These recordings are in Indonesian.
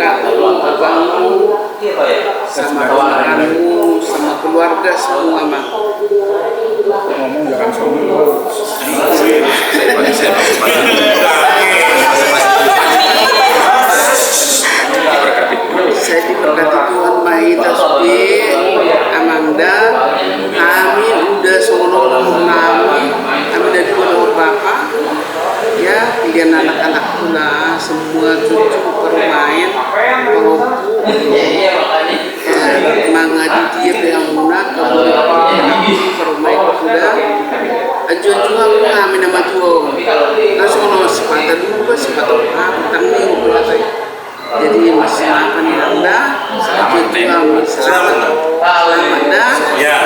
kakakmu, abangmu, sama temanmu, sama keluarga semua mah. Ngomong jangan sombong. Saya diberkati Tuhan Mai Tasbi Amanda. Kami udah sono kami dari kedua bapak ya, kalian anak-anak pula semua cucu bermain mangadi dia yang muna bermain kuda ajuan kami nama Tuhan nasono sepatah dulu sepatah tangi jadi masih apa nih anda ajuan selamat ya.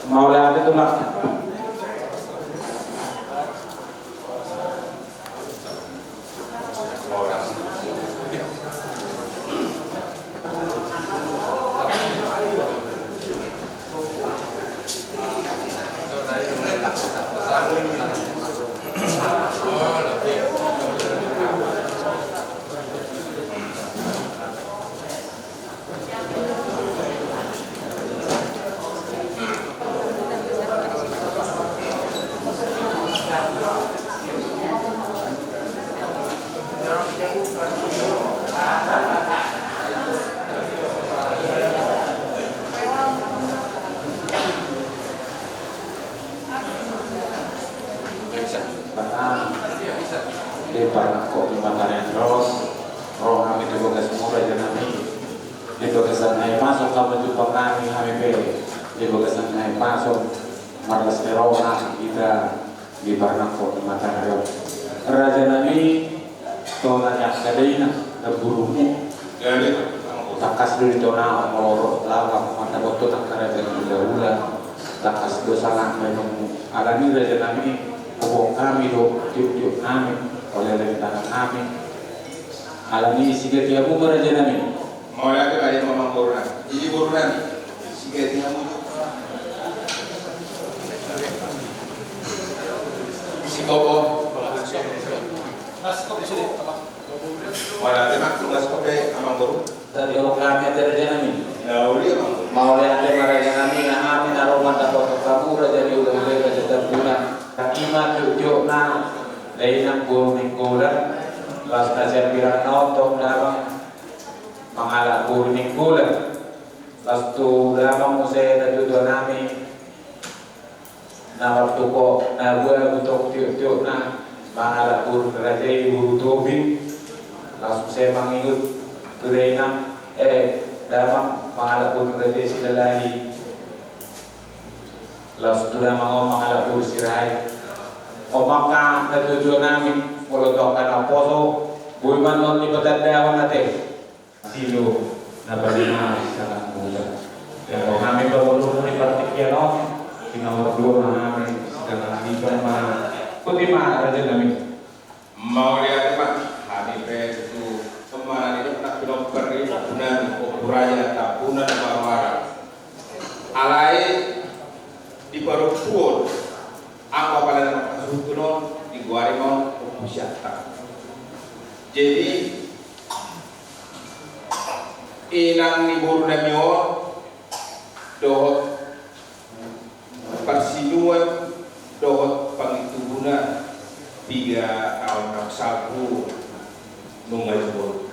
Maulana itu nak Lebar kok matanya terus roh kami dibuka semua raja kami dibuka sanai masuk kamu jumpa kami dibuka sanai masuk marlas terona kita di barang kok matanya raja kami tonanya kadaina terburumu takas dulu tona molor lawak mata waktu takara dengan dahula takas dosa lah memang alami raja kami kubong kami do tiup-tiup kami oleh tangan kami alami sigat yamu meraja nami mau lagi ayat mamang borunan ini borunan sigat yamu si bobo wala temak tugas kope amang boru dari orang kami ada raja nami nauli mau lagi meraja nami na amin aroman dapat kamu raja diulang raja terbunan kakima tujuh na lainang burning-gulan basta siya piranotong lamang mangala burning-gulan basto lamang mo siya nadudo namin na waktu ko na buwan gutok tiyo-tiyo na mangala burning-rajay burutubig basto siya mangingot tulay na lamang mangala burning-rajay sila lahi basto lamang o mangala burning-rajay Omaka natujuan namin mulutok ka ng poso buiman nun ni patadawan natin silo na balina sa mula pero kami pamulong ni Partikiano pinamaglo na namin sa nalipan mga kundi maaral namin mau lihat pak kami itu kemarin itu nak pinoperi tabunan ukuraya tabunan warwara alai di baru pun apa pada Rukuno di Guarimon Ubusyata. Jadi inang ni Borneo dohot persinuan dohot pangitubunan 3 tahun naksabu nungajbol.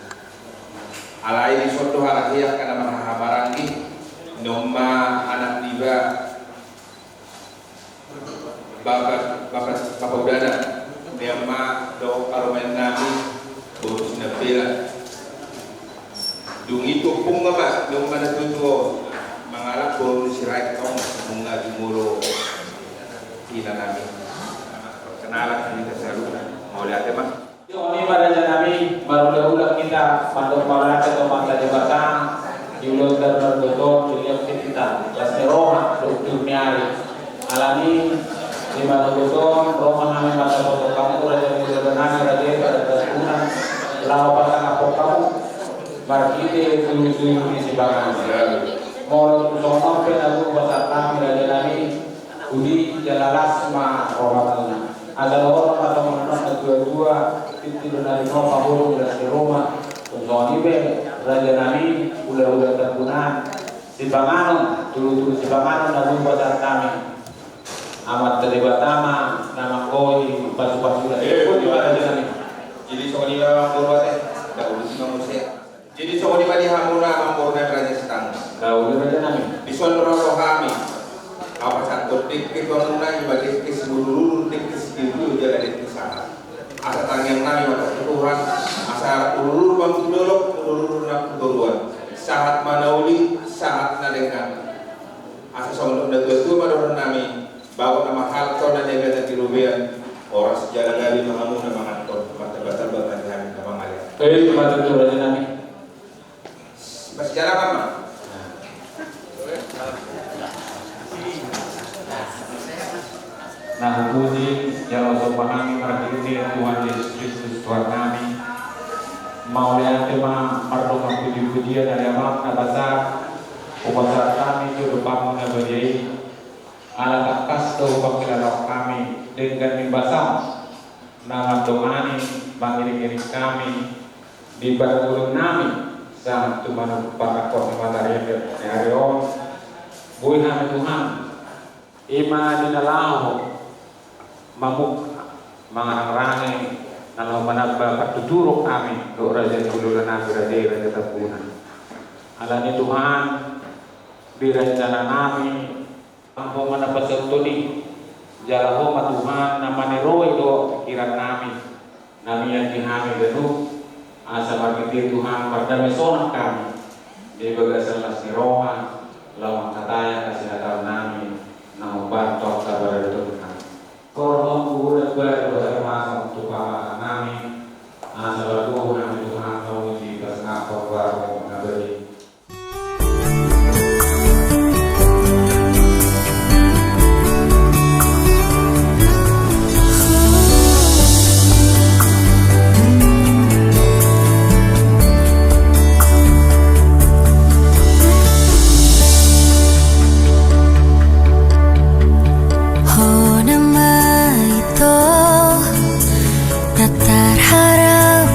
Alai di suatu halahiyak karena mahabarangi nomma anak tiba bapak udana nema do karumen nami burus nabila dung itu pung nama dung mana tujuh mengalak burus sirai tong bunga jumulo ina nami kenalan kita selalu mau lihat ya mas. Ini pada nami baru kita pandang para atau pantai batang diulang dan berdoa dilihat kita jasnya roha dunia hari alami di mana betul roha kami mata foto kamu raja muda benang raja pada kesunan lawa pada kapok kamu markite dulu di sibangan mau sono penalu bahasa kami raja nami udi jalalas ma roha kami agar orang atau menonton kedua-dua itu dari Roma burung dari Roma untuk ini raja nami udah tergunakan si Bangano dulu si Bangano namun pasar kami amat terlibatama nama koi pas-pas sudah ikut di raja nami Jadi soal ini memang berbuat tak urus manusia. Jadi soal ini bagi hamuna memborna raja setang. kau raja nami Di soal roh kami apa satu tikik bangunan bagi kesebulur tikik itu jalan itu sana. Asa tangian nami mata Tuhan asa ulur bang dolok ulur nak duluan. Saat manauli saat nadengan. Asa soal udah tua pada nami bawa nama hal kau dan jaga di rubian orang sejarah dari mengamu nama kantor tempat-tempat bahkan kami nama ngalir. tempat itu raja nami Sejarah apa? nah puji yang Allah pahami merati Tuhan Yesus Kristus Tuhan kami mau lihat tema perdoa puji-pujian dari amat nabasar upacara kami juru bangun nabajai ala kakas tu pakilan kami dengan mimbasam nama doani bangiring-iring kami di bargulung nami sang tumanu pakakor matari yang bui kami Tuhan ima dinalahu mamuk mangarang-rangai kalau menambah patuturo kami do raja dulu nabi raja tapunan alani Tuhan birencana kami ampo menambah sertuni jalaho Tuhan namane roy do pikiran nami yang dihami denu asa margiti Tuhan pardame sonang kami di bagasan las Roma lawan kataya kasih datang nami nang bantok kabar Tuhan korong bulan baru masuk untuk nami asal nami Tuhan mau di kesengah baru ngabari. Tak terharap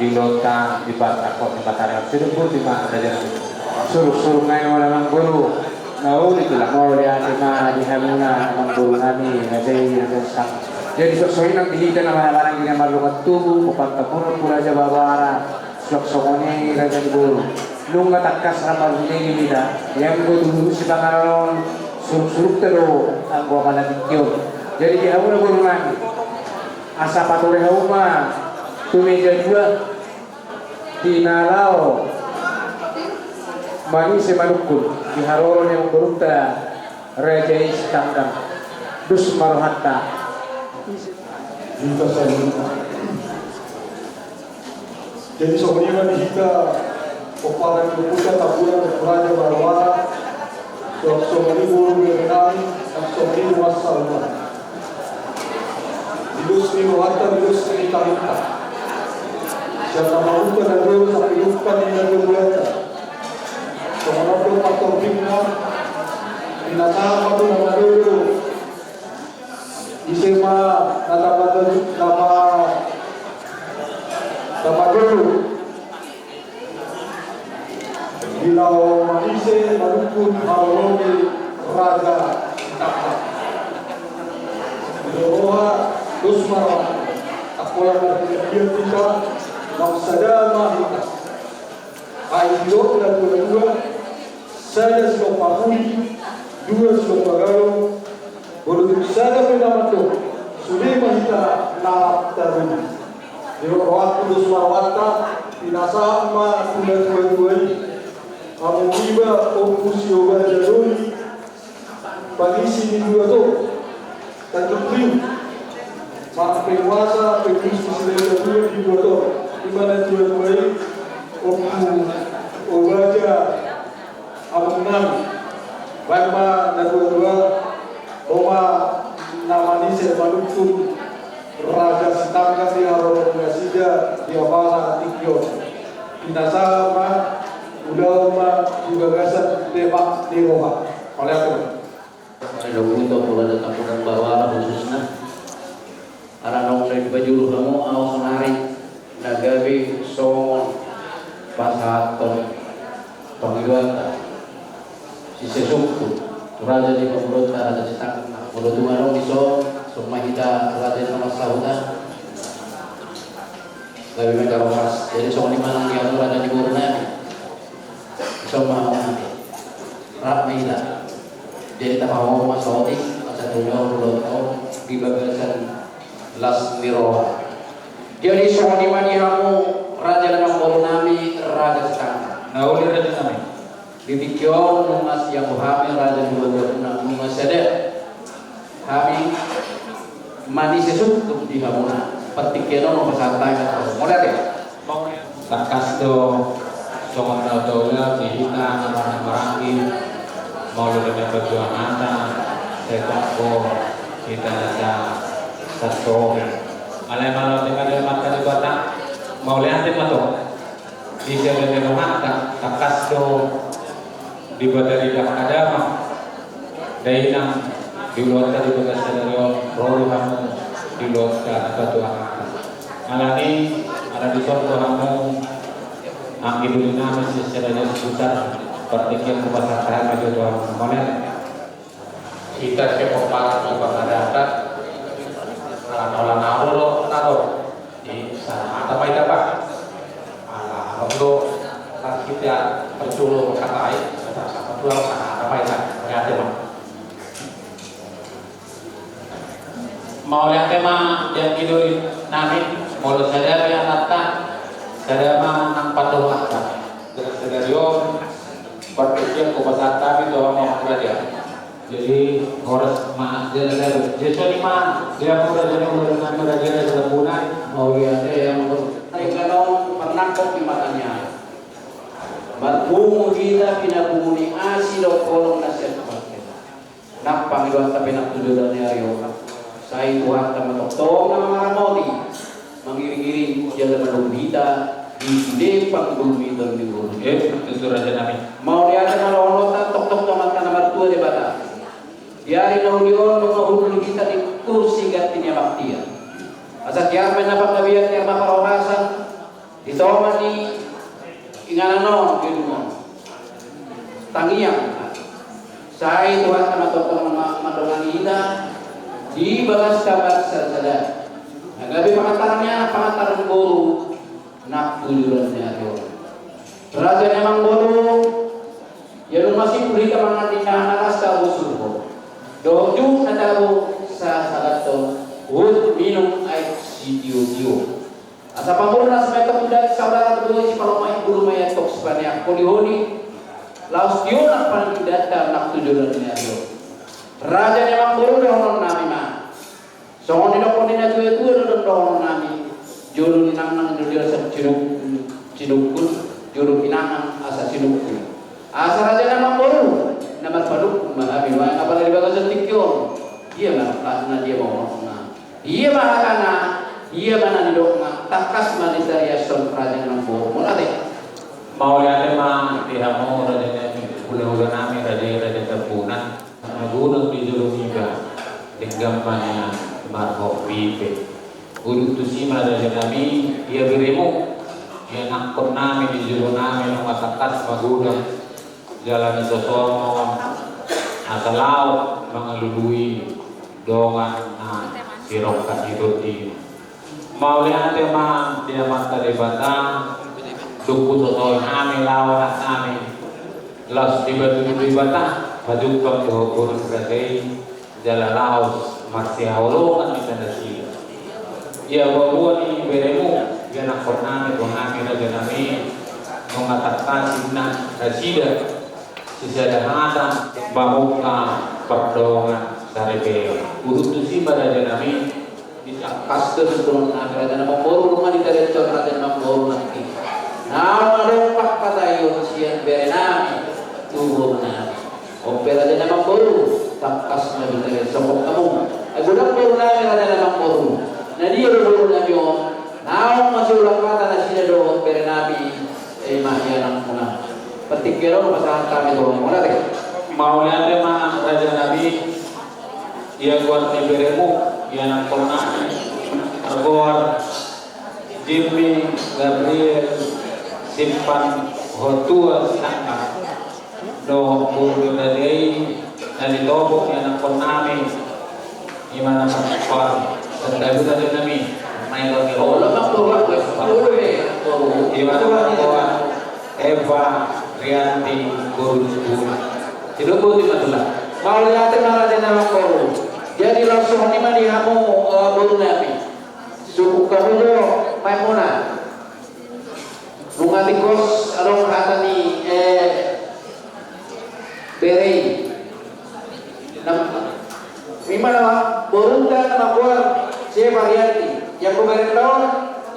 di lota di batakot di batarang suruh di mana saja suruh ngayon naman guru nauli itulah mau lihat di mana di hamuna naman guru kami nanti sang jadi sesuai nang dihita na barang gina malukat tubuh upang tapurot pula sa babara sok-sokoni rajan guru nung ngatakas ramal huni nila yang gue dulu si pangaron suruk-suruk tero ang gua kana dikyo jadi di hamuna guru man asa patore hauma tumeja dua dinalaw mani se manukun di haroron yang berukta raja istangdang dus marohatta Kita saya jadi sebenarnya kita kepada kita taburan raja Barwara sebenarnya guru mengenai sebenarnya wasalma dilus ni wata dilus ni tarita siapa mahu kita dulu sampai lupa ni ada buata sebenarnya tu patut bina binatang patut nama dulu isema nama dulu bilau manise malukun harologi raja Tapa Roha Dusmara akola dia kita maksadama kita ayo dan dua saya sudah pahuli dua sudah pagalo boleh saya pernah masuk sudah kita narap terus Yo waktu Dusmawata pinasa ma tulen kamu iba fokus yoga jaluri pagisi di dua tu tanjung priu mak penguasa pengus sila dua di dua tu di mana dua obaja amunam bagma na dua oma namani se malukun Raja Sitangga di Haroron Gasida di Abala Tikyo Pinasama Udama di Bagasan Demak di Roma oleh aku ada untuk pula datang bukan bawa khususnya aranong dari baju kamu awas menarik nagabi son pasaton panggilan si sesukku raja di pemberontak raja Sitangga menurut manong iso semua kita raja nama sahuda lebih mereka rohas jadi semua di mana dia raja di Borneo semua rak mila jadi tak mau masauti masa dunia belum tahu di bagasan las miroha jadi semua di mana kamu raja nama Borneo raja Sitangga nah oleh raja kami dibikion numas yang hamil raja di Borneo numas ada kami mani sesuk di hamuna petikeno no pasantai atau modal deh takas do songon dola dihina marangi mau lebih perjuangan setako kita ada satu alai malam dengan dia makan di batang mau lihat mato di jalan rumah takas do dibuat dari agama dainang di luar dari bekas scenario rolu kamu di luar dari Tuhan alani ada di sorga kamu angin dunia masih secara seputar pertikir kepada saya maju Tuhan kemarin kita sepak para ibadah dapat kalau naruh naruh di sana apa itu apa untuk kita perculuh katai apa tuh apa itu nggak ada mau lihat tema yang hidup nami mau sadar yang datang sadar nang patuh akta dengan scenario berpikir kepada kami doang mau kerja jadi harus mah jadi lima dia muda jadi muda dengan muda dia sudah punah oh iya yang kalau penangkap di matanya berkumu kita pinabuni asilo kolong nasihat nak panggilan tapi nak tujuan dari orang saya Tuhan akan mentong nama maramoti mengiring-iring jalan menubita di depan bumi dan di bumi itu raja nami mau lihat kalau nota tok-tok tomat nomor 2 di bata diari naulion menghubungi kita di kursi gantinya baktia asal tiar menapak nabiyan tiar maparorasan Ito man ni ingananon gitu mo. Tangiang. Sa Tuhan na matutong madungan ina di balas kabar sada. Nagabi pangatarnya pangatarang guru nak tujuan niya Dios. Raja namang guru yang masih beri kemangat naras ka usul. Doju natabo sa sagato wood minum ay sidio. Asa pamurna sa may kapudat saudara tuloy si palomay guru may tok Spanya kulihoni laos yun ang panagdata nak tujuan niya Dios. Raja namang guru dahon namin ma. So kung niloko nila ito dahon namin juru nang dunia sa cinukun juru pinangang asa cinukun. Asa raja namang guru na magpaduk mahabi wa kapag libaga sa tikyon. Iya na dia mau na. Iya mahakana iya mana nidok na takas manisa ya son raja namang guru. Mula de. Mau lihat emang pihak mau raja udah nami raja terpunan gunung di Juru Niga dengan banyak marco pipe urut tu si raja nami ia beremu ia nakon nami di Juru nami mengatakan magunang jalan itu sono asal laut mengelului dongan sirongkat hidup ini mau lihat emang dia mata di batang duku sono nami lawan nami las di batang paduk bang urut berbagai jalan laut masih awalongan misalnya sih ia bawa ni beremu dia nak pernah mengambil raja nami mengatakan inna rasida sisa hada bamuka perdongan dari beliau urut si pada raja nami Kasih turun raja namang guru rumah di dari raja namang guru nanti. Nama rompak kata yun siyan berenami turun nami. Opera raja namang guru takas na dari sokok kamu. Ay budak guru nami raja namang guru. Na dia guru nami om. Naong masih ulang kata na sila doon berenami mahya ng mga patikero masahan kami doon. Wala rin. Mau lihat emang raja nabi ia kuat di beremu ia nak pernah agor Jimmy Gabriel simpan hotua sangka do buru dari tobok yang nak pernah gimana pak terdahulu raja nabi main lagi Oh, lamang turun gimana pak Eva Rianti guru Tidak boleh matulah. Mau lihat raja namang guru. Jadi langsung ni mali kamu guru nabi. Suku kamu jo Maimuna. Nungati kos arong kata ni Berei. Mimana borunda nama gua saya Varianti. Yang kemarin tahun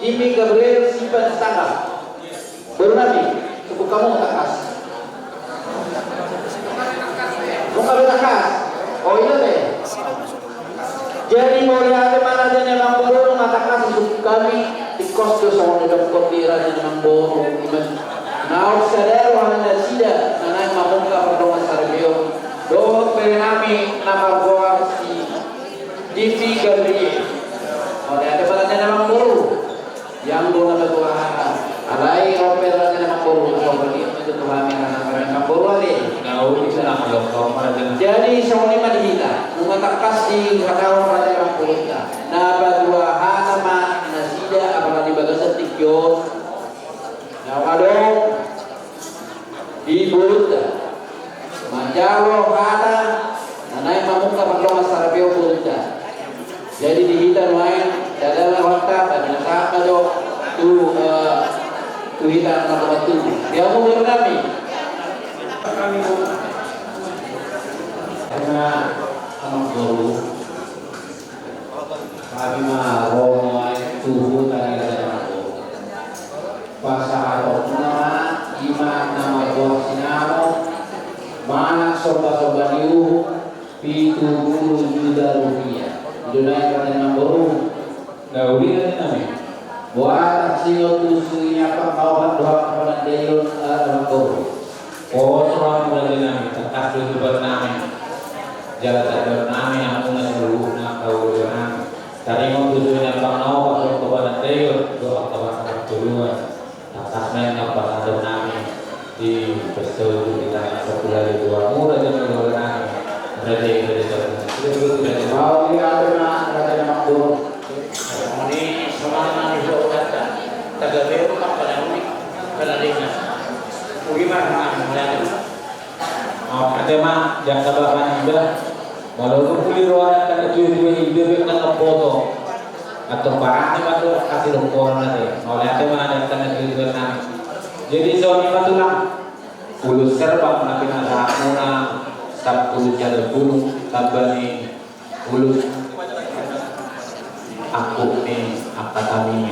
Jimmy Gabriel simpan setengah. Baru nabi. Suku kamu takas. Bukan takas. Oh iya deh. Jadi mulai ada mana aja yang baru mengatakan suku kami di kos tu sama dengan kopiran yang baru. Nah, sadar wahana sida, nanai mamuka perdoman sarbio. Do perenami nama gua si Divi Gabriel. Mulai ada mana aja yang baru. Yang dulu nama gua alai operan yang baru. Kemudian itu Tuhan yang baru lagi. Jadi semua ini kita mengatakan di katakan pada yang kulitnya. Naba dua hanama nasida apalagi bagasan tikyo. Nawado di bulutnya. Manjalo kata nanai mamuka pertama sarapio bulutnya. Jadi di hitan lain adalah wakta dan nakaka do tu hitan nakaka tu. Dia mau bernami. Karena anak guru kami maromai tubuh tadi ada pasal nama iman nama buah sinamo mana soba liu pitu juta rupiah dunia karena guru gauli kan nami buat singo tusunya apa kawan doa kepada Deyon anak guru orang berada nami tak dulu bernami jalan tak bernami yang mengenai seluruh nak tahu dengan dari mau tujuan yang bang nawa kalau kepada Deyon doa kepada kedua Ngayon ang pangalan namin di Pesto di tanah sekolah di dua murah dan dua orang berada di dalam Mau dia ada makhluk. Ini semana itu kata. Tagabero ka pala uli. Kalalina. Bagaimana melihat? ada mah yang kabaran juga kalau tu pulih ruangan kan itu ibu nak foto atau barang ni tu kasih lumpur nanti. Oleh ada mah ada kan itu jadi zona itu lah ulus serba nak kena ramuna sabtu jalan gunung tabani ulus aku ni apa kami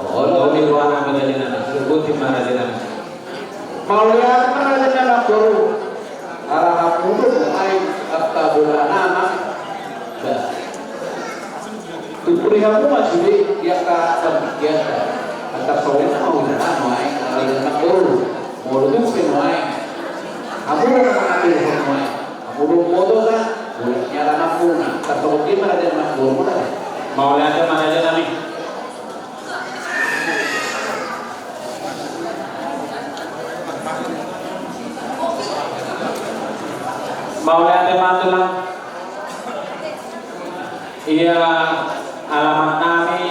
oh di ruangan kita jenama sebut di mana jenama Mau lihat mana dia nak baru. Arah aku tu main kata bulan anak. Tupuri kamu masih dia kata biasa. Kata soalnya mau nak main lagi nak baru. Mau tu mungkin main. Kamu nak mengambil main. Kamu tu foto kan? Bulannya anak pun. Kata di mana dia nak baru mana? mau lihat mana jenama mau lihat mantulang iya alamat kami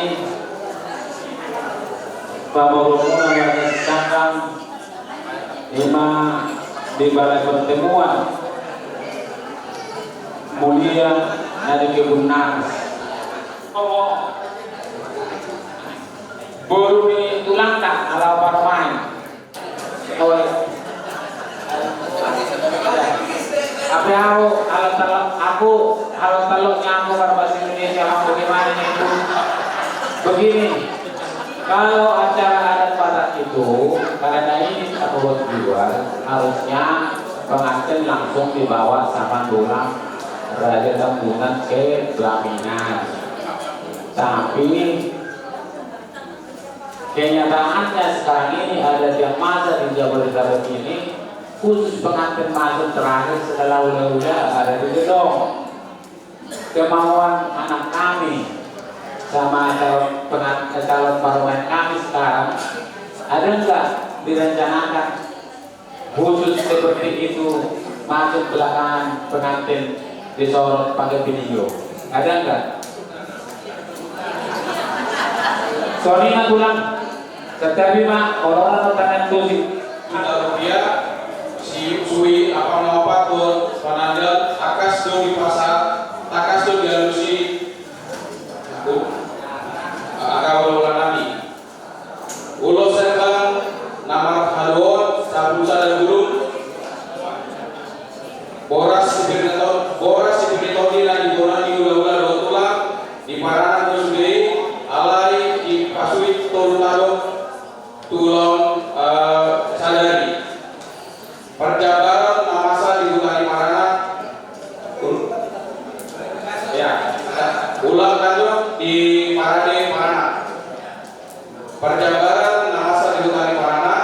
Pamoromona Warga Sangkang 5 di Balai Pertemuan Mulia dari Kebun Nanas baru tulang tak ala parmain aku kalau telurnya aku berbahasa Indonesia mau bagaimana itu begini kalau acara adat batak itu karena ini satu jual harusnya pengantin langsung dibawa sama tulang Raja Tambunan ke pelaminan tapi kenyataannya sekarang ini ada yang masa di Jabodetabek ini khusus pengantin masuk terakhir setelah ula-ula ada di gedung kemauan anak kami sama calon parlemen kami sekarang ada enggak direncanakan khusus seperti itu masuk belakangan pengantin disorot pakai video ada enggak? Soalnya mah tulang tetapi mah orang-orang tangan tusik Rupiah si Sui apa mau apa pun panandel takas tuh di pasar takas tuh dialusi agak nami ulo serban nama halon sabusa dan gurun boras sibirneto dina di boran di ula-ula dotula di paranan tusudei alai di pasuit tolutado tulon sadari perjabaran namasa di Bukari Marana ya ulang kanjong di Parade Marana perjabaran namasa di Bukari Marana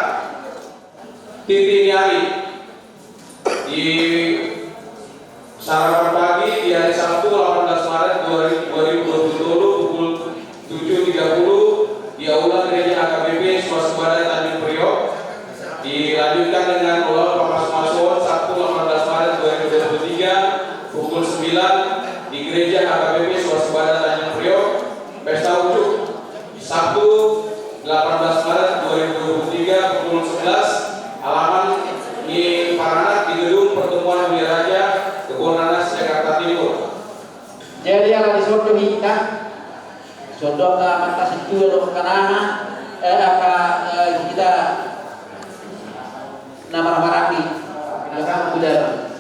Titiniari di sarapan pagi di hari Sabtu 18 Maret 2020 pukul 7.30 di Aula Gereja AKBP Swasembada Tanjung Priok dilanjutkan dengan ulama Pamas-Masuon Sabtu 18 Maret 2023 pukul 9 di Gereja AKBP Swasembada Tanjung Priok Pesta Ucuk Sabtu 18 Maret 2023 pukul 11 halaman di Paranak di gedung pertemuan Wiraja Kebun Nanas Jakarta Timur. Jadi yang di sodo kita sodo ka mata situ do kanana kita nama maraki kita sudah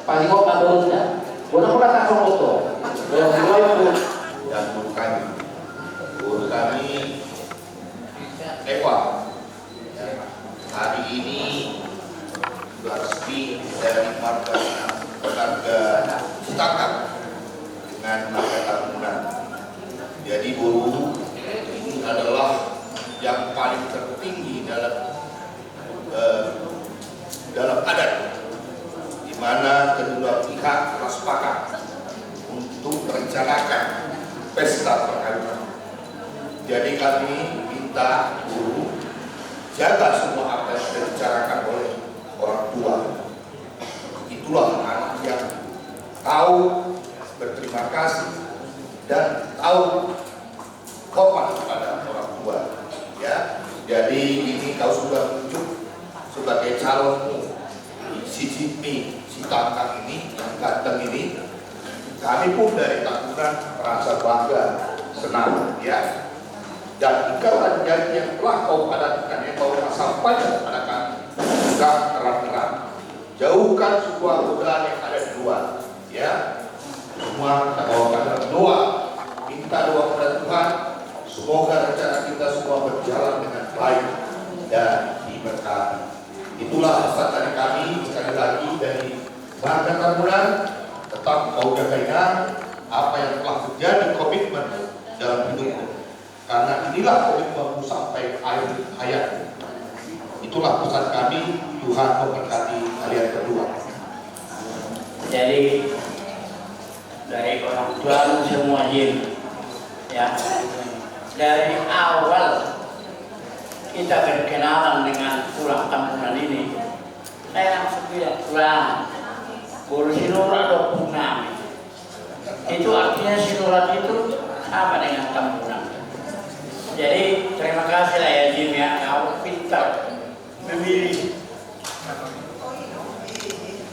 pagi kok mandor sudah boleh pula tak foto yang kedua Dan guru kami Ewa hari ini sudah resmi dari warga sepakat dengan marga Tambunan. Jadi buruh ini adalah yang paling tertinggi dalam adat, di mana kedua pihak telah sepakat untuk merencanakan pesta perkawinan. Jadi kami minta buruh jaga semua dibicarakan oleh orang tua. Itulah anak yang tahu berterima kasih dan tahu hormat kepada orang tua. Ya, jadi ini kau sudah tunjuk sebagai calonmu, si Jimmy, si Tatang ini, yang ganteng ini. Kami pun dari Tambunan merasa bangga, senang, ya. Dan ikatan janji yang telah kau padatkan yang kau sampaikan kepada kami juga terang-terang. Jauhkan sebuah godaan yang ada di luar, ya. Semua kita bawakan dalam doa, minta doa kepada Tuhan. Semoga rencana kita semua berjalan dengan baik dan diberkati. Itulah pesan dari kami sekali lagi dari Warga Tambunan. Tetap kau jaga ingat apa yang telah terjadi komitmen dalam hidupmu. Karena inilah komitmenmu sampai akhir hayatmu. Itulah pesan kami. Tuhan memberkati kalian berdua. Jadi dari orang tuamu semua Jim, ya, dari awal kita berkenalan dengan tulang Tambunan ini, saya langsung bilang tulang guru sinurat dokter kami. Itu artinya sinurat itu sama dengan Tambunan. Jadi terima kasih lah ya Jim ya, kau pintar memilih.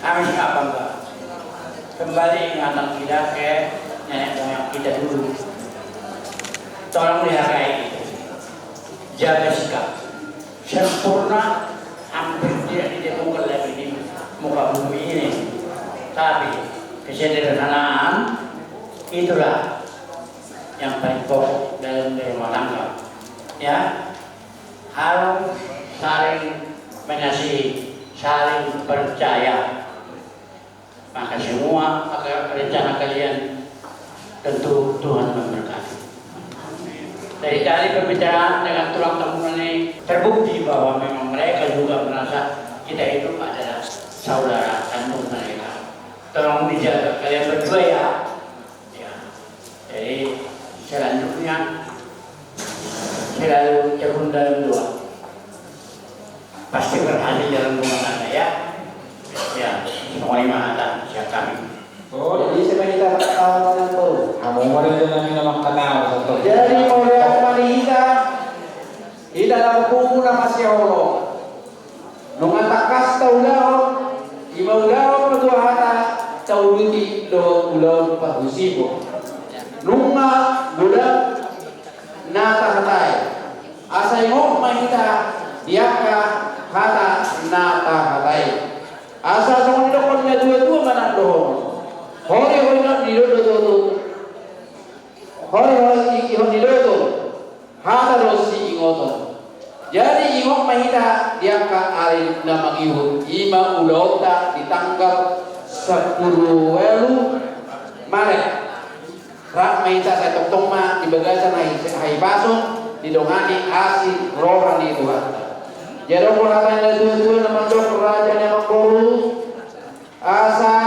Kami sangat bangga. Kembali ingatan kita ke nenek moyang kita dulu. Tolong dihargai itu. Jaga sikap. Sempurna hampir tidak ditemukan lagi di muka bumi ini. Tapi kesederhanaan itulah yang paling pokok dalam rumah tangga. Ya, harus saling mengasihi, saling percaya. Maka semua rencana kalian tentu Tuhan memberkati. Dari tadi pembicaraan dengan tulang Tambunan ini terbukti bahwa memang mereka juga merasa kita itu adalah saudara kandung mereka. Tolong dijaga kalian berdua ya. Ya. Jadi selanjutnya selalu tekun dalam doa. Pasti berhasil dalam rumah tangga ya. Ya, semua imatan siap kami. Jadi sebenarnya kita tahu yang baru. Kamu mau namin naman tanaw sa to. Jadi mulai ang manihita, dalam buku nama si Allah. Nung atakas taulaw, imaulaw madua hata tauluti do ulaw pahusibo. Nung bulan natahatay, asay mo mahita diaka hata natahatay. Asa sa mga dokon nga dua-dua manandohon. Hori na nilodo. Hori ihon nilodo. Hata rosi ingoto. Jadi ingok mahita dia ka ari na mangihon ima ulota di tanggal 10 welu Maret. Rak mahita sa tongtong di bagasan hay pasok didongani asi rohani Tuhan. Jadi orang lain itu nama dok raja nama guru asa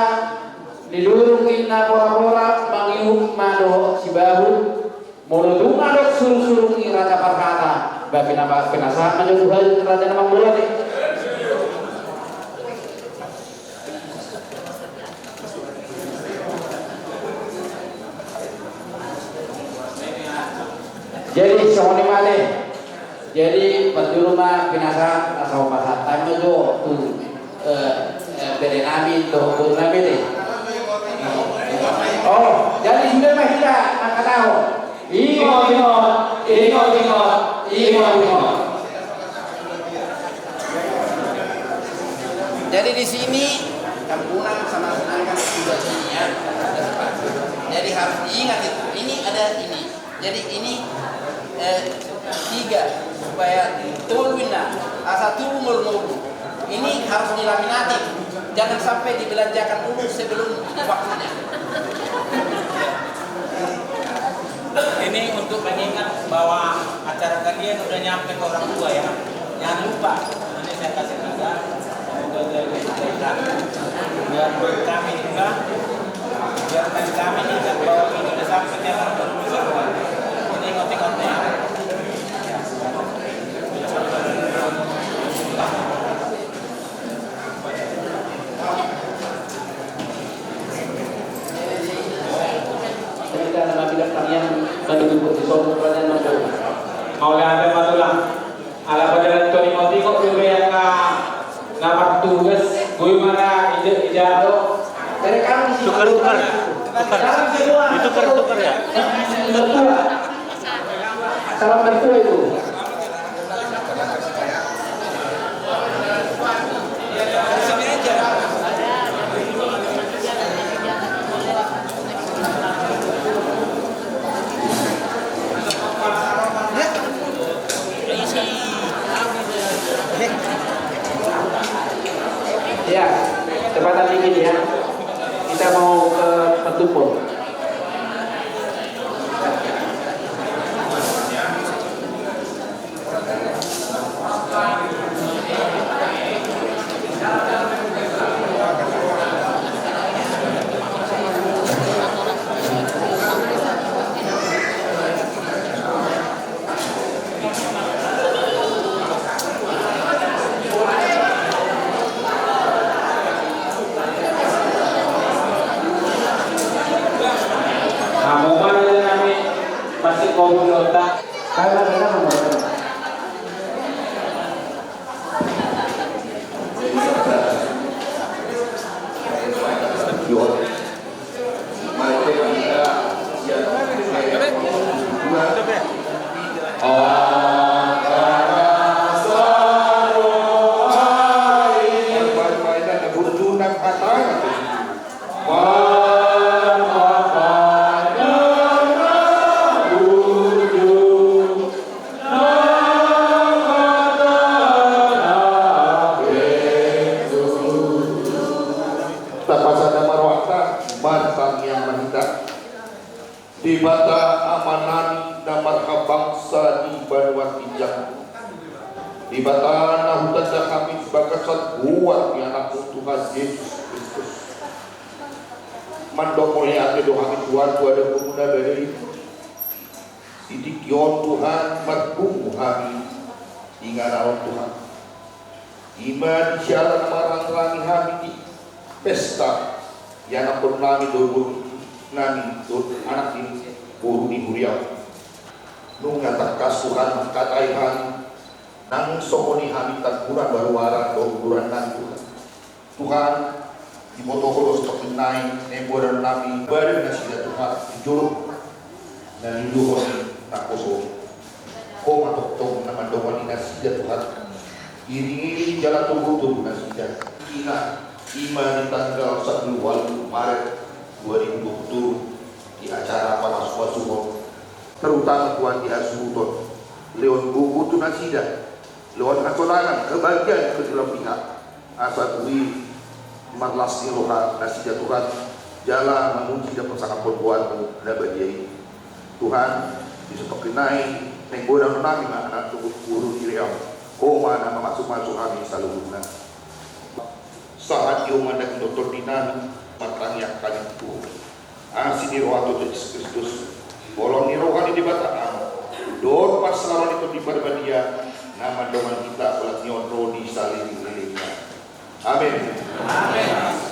dilurungin na pora-pora mangihuk mado si bahu muludung adok suruh-suruh raja perkata babi nama penasaran aja Tuhan raja nama guru nih. Jadi soalnya mana? Jadi di rumah binasa asal pasat tanya jo tu beri nami tu guru nami deh. Oh, jadi sudah mahita angkat tahu. Ingo. Jadi di sini Tambunan sama Senangkan sudah sini ya. Jadi harus diingat itu. Ini ada ini. Jadi ini 3 supaya tolwina asa tumul ini harus dilaminati, jangan sampai dibelanjakan dulu sebelum waktunya. Ini untuk mengingat bahwa acara kalian udah nyampe ke orang tua ya. Jangan lupa, ini saya kasih tanda semoga kita biar kami juga biar kami ingat bahwa ini udah sampai ke orang tua. Ini ingat-ingatnya. mau ada matulah ala padaran Tony Moti kok juga yang ngamar tugas gue mana ijado Dari kami Tukar ya. mertua. Salam mertua itu. Ya, cepatan dikit ya. Kita mau ke Petupun. di mata amanan dapat bangsa di Banua Tijang di mata nahutan kami sebagai buat yang anak Tuhan Yesus Kristus mandok mulia ke doa Tuhan ada pemuda dari sidik yon Tuhan berkumu kami ingat awal Tuhan iman jalan marang rani kami di pesta yang akan nami dulu nami anak ini buru di Huriau nunga tak kasuhan kataihan nang sokoni kami tak kurang baru waran dokuran nan Tuhan Tuhan di motoholos terkenai nebo dan nami baru nasi Tuhan jujur dan luhur tak kosong kau matok tong nama doa nasi Tuhan iring jalan tunggu nasi kita iman di tanggal 1 Maret 2020 di acara Panas Wasumo terutama Tuhan di Asuton Leon Buku Tunasida Leon Atolangan kebagian kedua pihak asal kui marlas niroha Nasida Tuhan jala memuji dan persangat perbuatan dabadiai Tuhan disebut kenai nenggoda menami anak tubuh guru di Riau koma nama masuk-masuk kami selalu guna saat yung anak doktor dinami matang yang kali itu asih niroha Yesus Kristus bolong niroha di bataan dor pas lawan itu di pada dia nama doman kita ulat nyotro di salin lilingnya amin amin.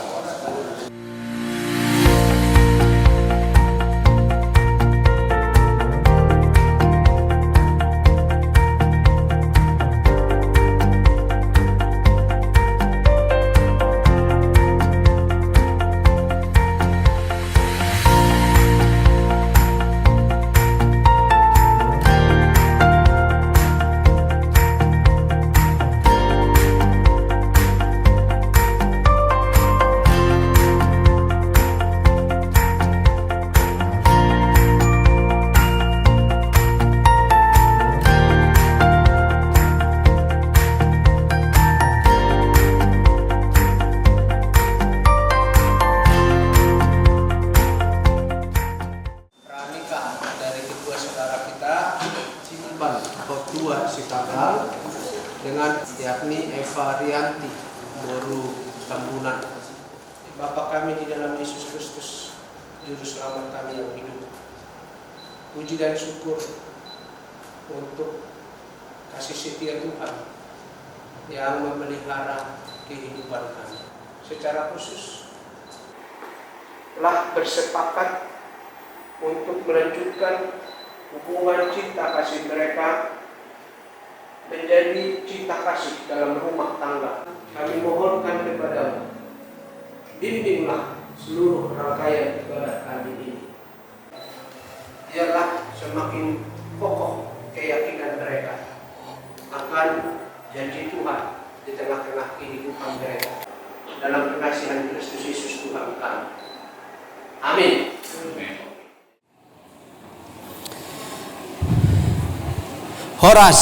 dengan yakni Eva Rianti Boru Tambunan. Bapa kami di dalam Yesus Kristus, Juru Selamat kami yang hidup. Puji dan syukur untuk kasih setia Tuhan yang memelihara kehidupan kami. Secara khusus telah bersepakat untuk melanjutkan hubungan cinta kasih mereka menjadi cinta kasih dalam rumah tangga. Kami mohonkan kepadamu, bimbinglah seluruh rangkaian ibadah kami ini. Biarlah semakin kokoh keyakinan mereka akan janji Tuhan di tengah-tengah kehidupan mereka. Dalam kekasihan Kristus Yesus Tuhan kami. Amin. Horas.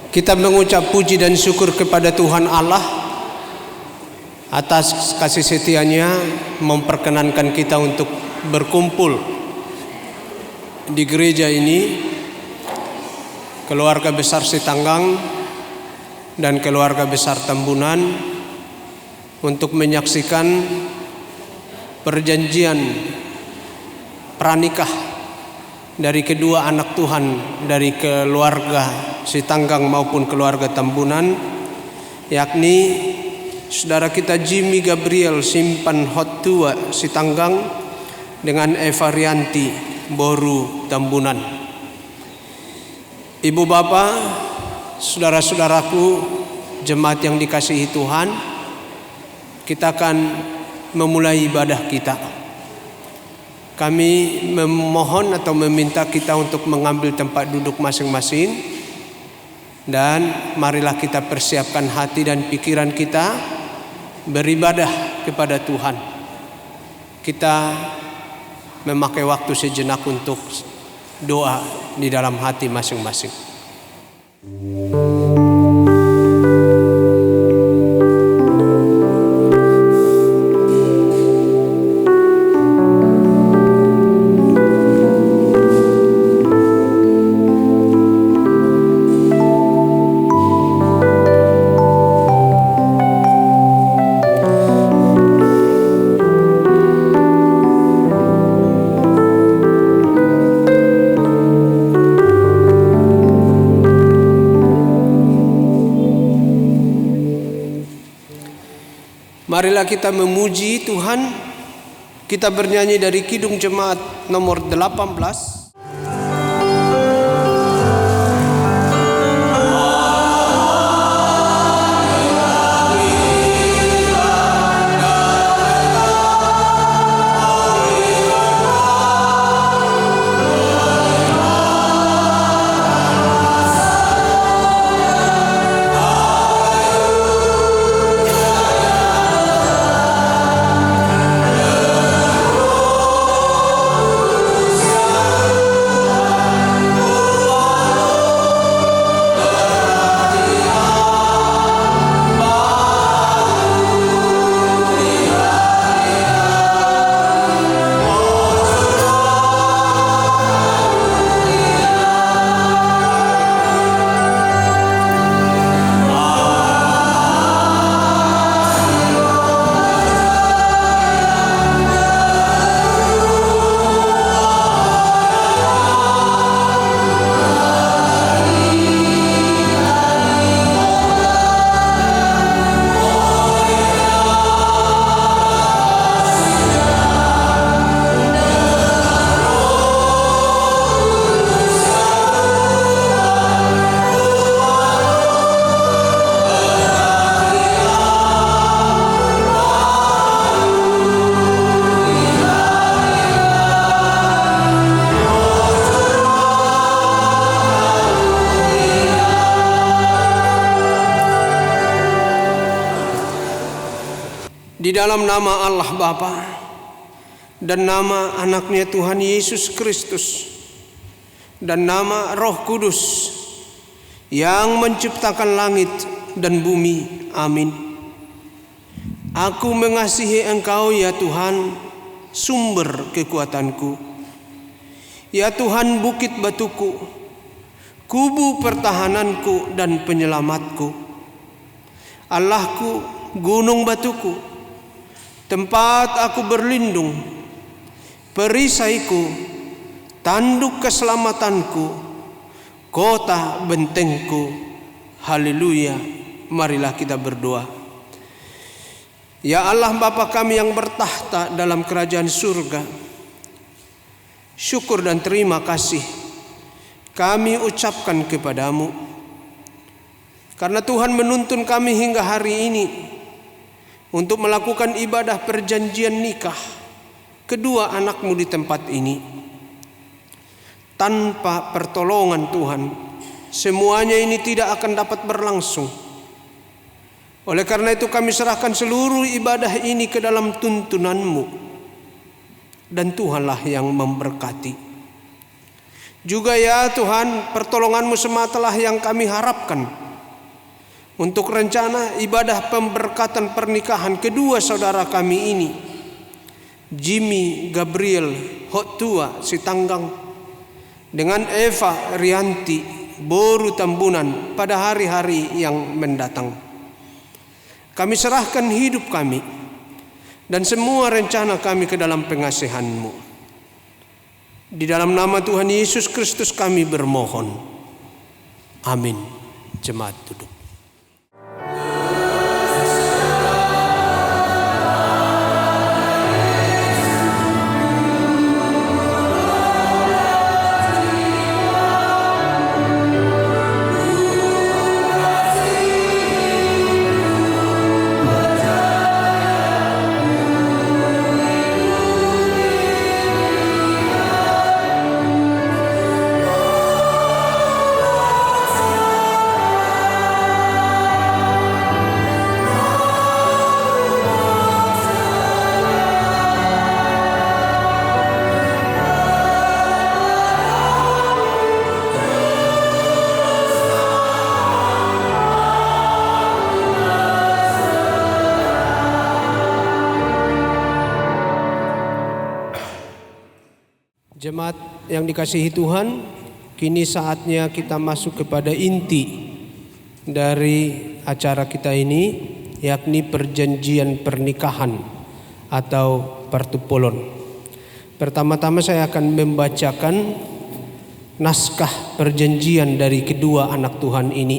Kita mengucap puji dan syukur kepada Tuhan Allah atas kasih setianya memperkenankan kita untuk berkumpul di gereja ini, keluarga besar Sitanggang dan keluarga besar Tambunan, untuk menyaksikan perjanjian pranikah dari kedua anak Tuhan dari keluarga Sitanggang maupun keluarga Tambunan, yakni saudara kita Jimmy Gabriel Simpan Hottua Sitanggang dengan Eva Rianti Boru Tambunan. Ibu bapak, saudara-saudaraku, jemaat yang dikasihi Tuhan, kita akan memulai ibadah kita. Kami memohon atau meminta kita untuk mengambil tempat duduk masing-masing, dan marilah kita persiapkan hati dan pikiran kita beribadah kepada Tuhan. Kita memakai waktu sejenak untuk doa di dalam hati masing-masing. Marilah kita memuji Tuhan. Kita bernyanyi dari Kidung Jemaat nomor 18. Di dalam nama Allah Bapa dan nama anaknya Tuhan Yesus Kristus dan nama Roh Kudus yang menciptakan langit dan bumi. Amin. Aku mengasihi Engkau ya Tuhan, sumber kekuatanku. Ya Tuhan, bukit batuku, kubu pertahananku dan penyelamatku. Allahku, gunung batuku, tempat aku berlindung, perisaiku, tanduk keselamatanku, kota bentengku. Haleluya. Marilah kita berdoa. Ya Allah Bapa kami yang bertahta dalam kerajaan surga, syukur dan terima kasih kami ucapkan kepadamu. Karena Tuhan menuntun kami hingga hari ini untuk melakukan ibadah perjanjian nikah kedua anakmu di tempat ini. Tanpa pertolongan Tuhan, semuanya ini tidak akan dapat berlangsung. Oleh karena itu kami serahkan seluruh ibadah ini ke dalam tuntunanmu, dan Tuhanlah yang memberkati. Juga ya Tuhan, pertolonganmu sematalah yang kami harapkan untuk rencana ibadah pemberkatan pernikahan kedua saudara kami ini, Jimmy Gabriel Hotua Sitanggang dengan Eva Rianti Boru Tambunan pada hari-hari yang mendatang. Kami serahkan hidup kami dan semua rencana kami ke dalam pengasihan-Mu. Di dalam nama Tuhan Yesus Kristus kami bermohon. Amin. Jemaat duduk. Jemaat yang dikasihi Tuhan, kini saatnya kita masuk kepada inti dari acara kita ini, yakni perjanjian pernikahan atau partupolon. Pertama-tama saya akan membacakan naskah perjanjian dari kedua anak Tuhan ini.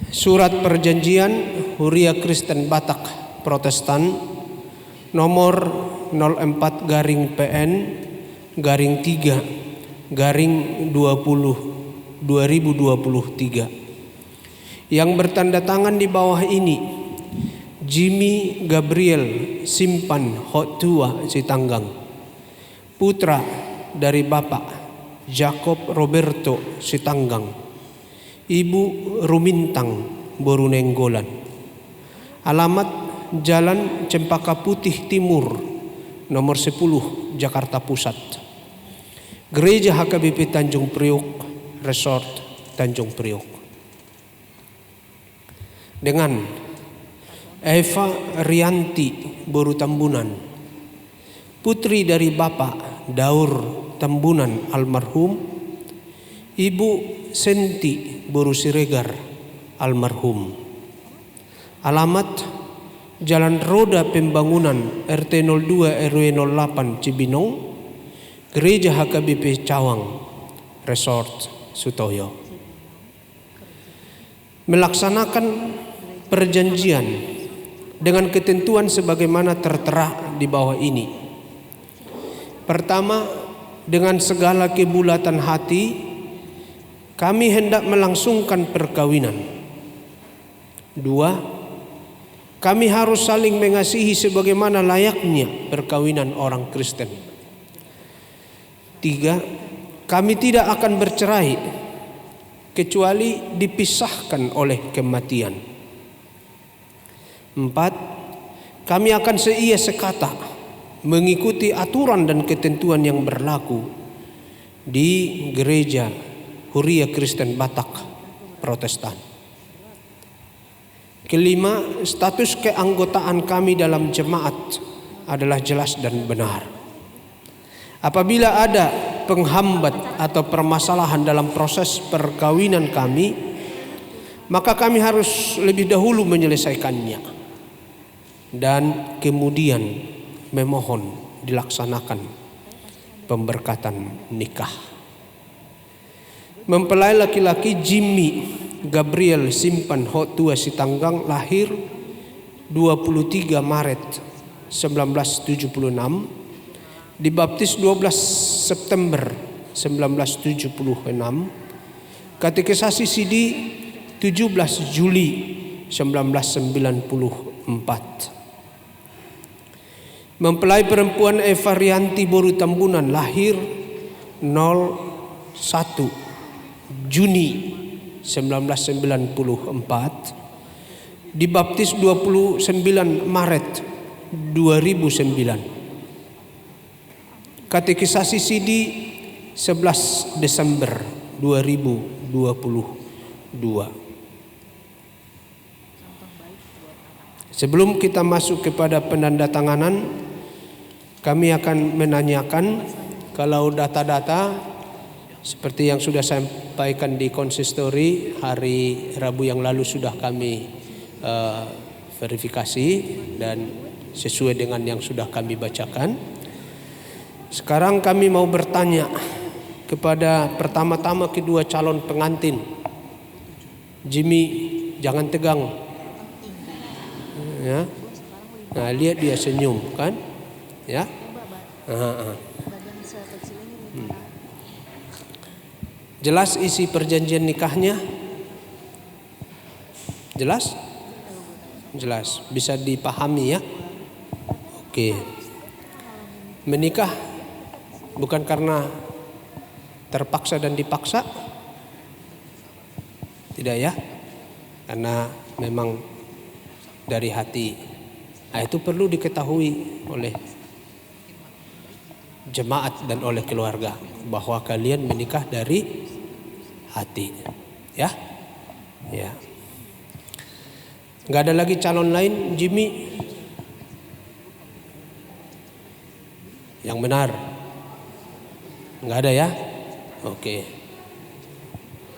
Surat perjanjian Huria Kristen Batak Protestan nomor 04/PN/3/2023 yang bertanda tangan di bawah ini Jimmy Gabriel Simpan Hotua Sitanggang, putra dari Bapak Jacob Roberto Sitanggang, Ibu Rumintang Borunenggolan. Alamat Jalan Cempaka Putih Timur nomor 10 Jakarta Pusat. Gereja HKBP Tanjung Priok, Resort Tanjung Priok. Dengan Eva Rianti Boru Tambunan, putri dari Bapak Daur Tambunan almarhum, Ibu Senti Boru Siregar almarhum. Alamat Jalan Roda Pembangunan RT 02 RW 08 Cibinong, Gereja HKBP Cawang, Resort Sutoyo. Melaksanakan perjanjian dengan ketentuan sebagaimana tertera di bawah ini. Pertama, dengan segala kebulatan hati kami hendak melangsungkan perkawinan. Dua, kami harus saling mengasihi sebagaimana layaknya perkawinan orang Kristen. Tiga, kami tidak akan bercerai kecuali dipisahkan oleh kematian. Empat, kami akan seia sekata mengikuti aturan dan ketentuan yang berlaku di Gereja Huria Kristen Batak Protestan. Kelima, status keanggotaan kami dalam jemaat adalah jelas dan benar. Apabila ada penghambat atau permasalahan dalam proses perkawinan kami, maka kami harus lebih dahulu menyelesaikannya dan kemudian memohon dilaksanakan pemberkatan nikah. Mempelai laki-laki Jimmy Gabriel Simpan Hotua Sitanggang lahir 23 Maret 1976, dibaptis 12 September 1976, Katekisasi Sidi 17 Juli 1994. Mempelai perempuan Eva Rianti Boru Tambunan lahir 01 Juni 1994, dibaptis 29 Maret 2009. Katekisasi Sidi 11 Desember 2022. Sebelum kita masuk kepada penandatanganan, kami akan menanyakan kalau data-data seperti yang sudah saya sampaikan di konsistori hari Rabu yang lalu sudah kami verifikasi dan sesuai dengan yang sudah kami bacakan. Sekarang kami mau bertanya kepada pertama-tama kedua calon pengantin. Jimmy, jangan tegang. Ya. Nah, lihat dia senyum kan? Ya. Jelas isi perjanjian nikahnya? Jelas? Jelas, bisa dipahami ya? Oke. Menikah bukan karena terpaksa dan dipaksa? Tidak ya? Karena memang dari hati. Nah, itu perlu diketahui oleh jemaat dan oleh keluarga bahwa kalian menikah dari hati. Ya? Ya. Enggak ada lagi calon lain, Jimmy? Yang benar. Enggak ada ya? Oke.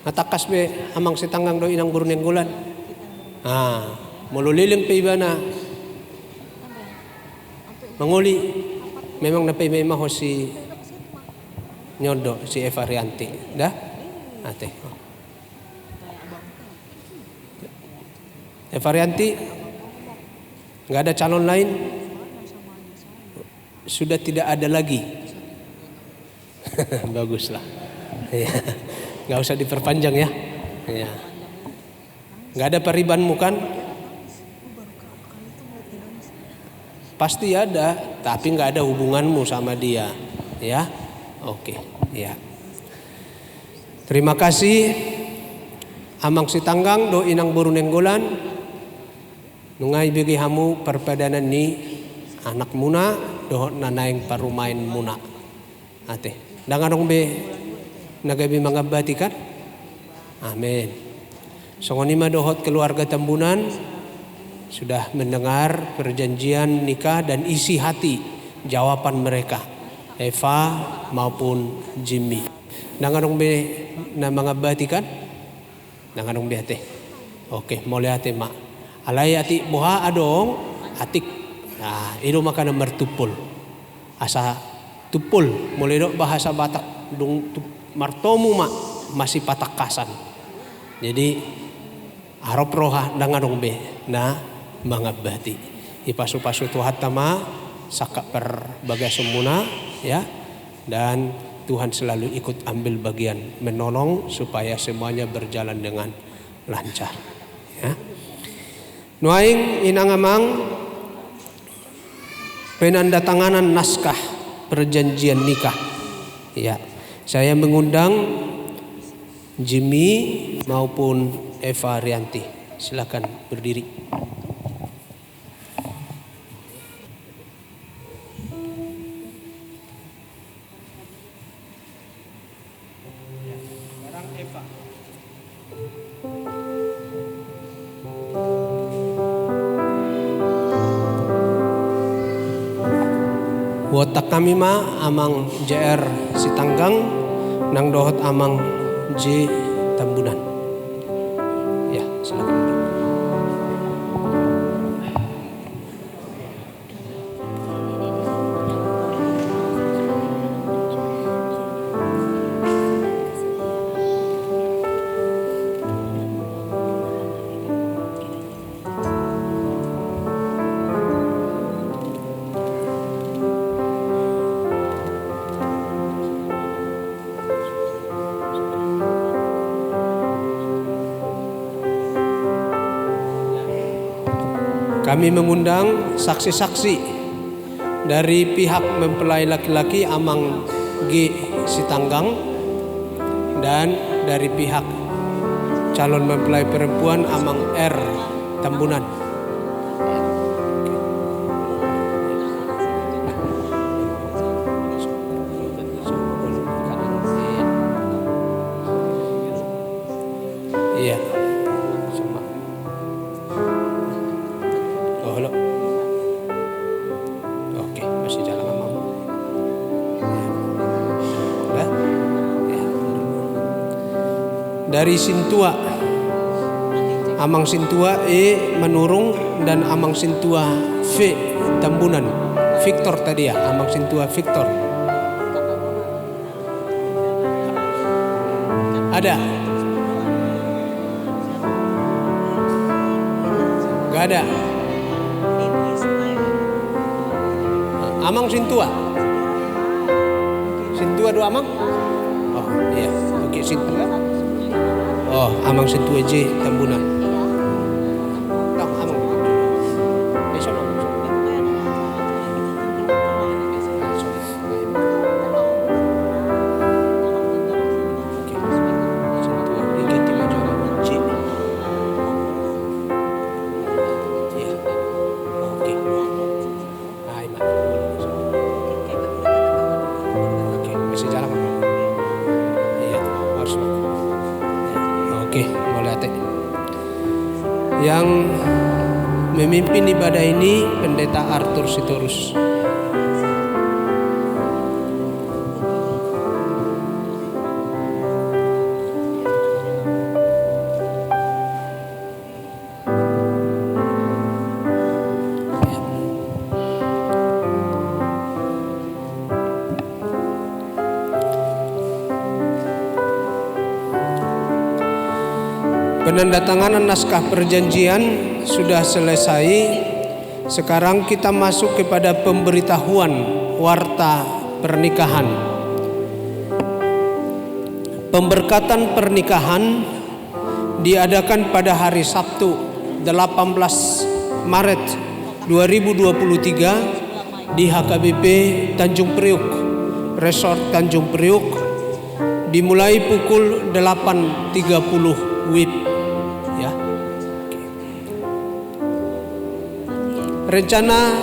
Natakas be amang sitanggang do inang guru nenggulan. Mululiling pa iba na manguli memang na maho si Nyondo, si Eva Rianti. Dah? Ate. Eva Rianti, nggak ada calon lain? Sudah tidak ada lagi. Baguslah. Nggak usah diperpanjang ya. Nggak ada paribanmu kan? Pasti ada, tapi nggak ada hubunganmu sama dia, ya? Oke, ya. Terima kasih, amang sitanggang do inang boru nenggolan, nungai bagi hamu perpadanan ni anak muna do nanaing parumain muna, ate. Danganong be nagabi mangabati kan? Amin. Songonima dohot keluarga Tambunan sudah mendengar perjanjian nikah dan isi hati jawaban mereka, Eva maupun Jimmy. Nanganong be na mga bati kan? Nanganong be ate. Oke, mulai ate mak. Alay ati buha adong atik. Nah, ino maka na mertupul. Asa tupul mulai do bahasa Batak dung martomu mak masih patakasan. Jadi arop roha nanganong be na mga bati. Ipasu-pasu Tuhan tama sakak berbagai semuna ya, dan Tuhan selalu ikut ambil bagian menolong supaya semuanya berjalan dengan lancar ya. Nuaing inangamang penandatanganan naskah perjanjian nikah ya. Saya mengundang Jimmy maupun Eva Rianti. Silakan berdiri. Wotak kami ma amang JR Sitanggang nang dohot amang J Tambunan. Ya, silakan. Kami mengundang saksi-saksi dari pihak mempelai laki-laki Amang G. Sitanggang dan dari pihak calon mempelai perempuan Amang R. Tambunan. Iya. Oh, halo. Oke, masih jalan Amang. Udah? Ya. Dari Sintua, Amang Sintua E. Menurung dan Amang Sintua V. Tambunan. Victor tadi ya, Amang Sintua Victor. Ada? Gak ada. Amang Sintua. Sintua dua Amang? Oh iya, oke Sintua. Oh, Amang Sintua J. Tambunan. Tak Amang. Besok Amang. Sintua diganti baju Amang J. Iya. Oke. Hai, Mak. Oke, masih jalan Mak. Iya, harus. Oke, boleh Ate. Yang memimpin ibadah ini Pendeta Arthur Sitorus. Penandatanganan naskah perjanjian sudah selesai. Sekarang kita masuk kepada pemberitahuan warta pernikahan. Pemberkatan pernikahan diadakan pada hari Sabtu 18 Maret 2023 di HKBP Tanjung Priuk, Resort Tanjung Priuk, dimulai pukul 8.30 WIB. Ya. Rencana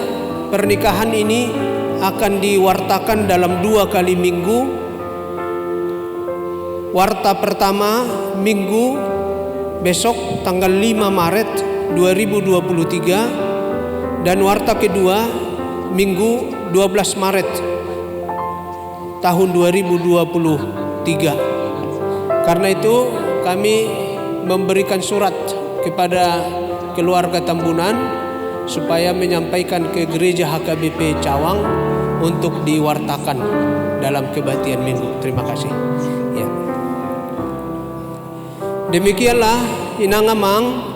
pernikahan ini akan diwartakan dalam 2 kali minggu. Warta pertama minggu besok tanggal 5 Maret 2023 dan warta kedua minggu 12 Maret tahun 2023. Karena itu kami memberikan surat kepada keluarga Tambunan supaya menyampaikan ke gereja HKBP Cawang untuk diwartakan dalam kebaktian minggu. Terima kasih. Ya. Demikianlah Inangamang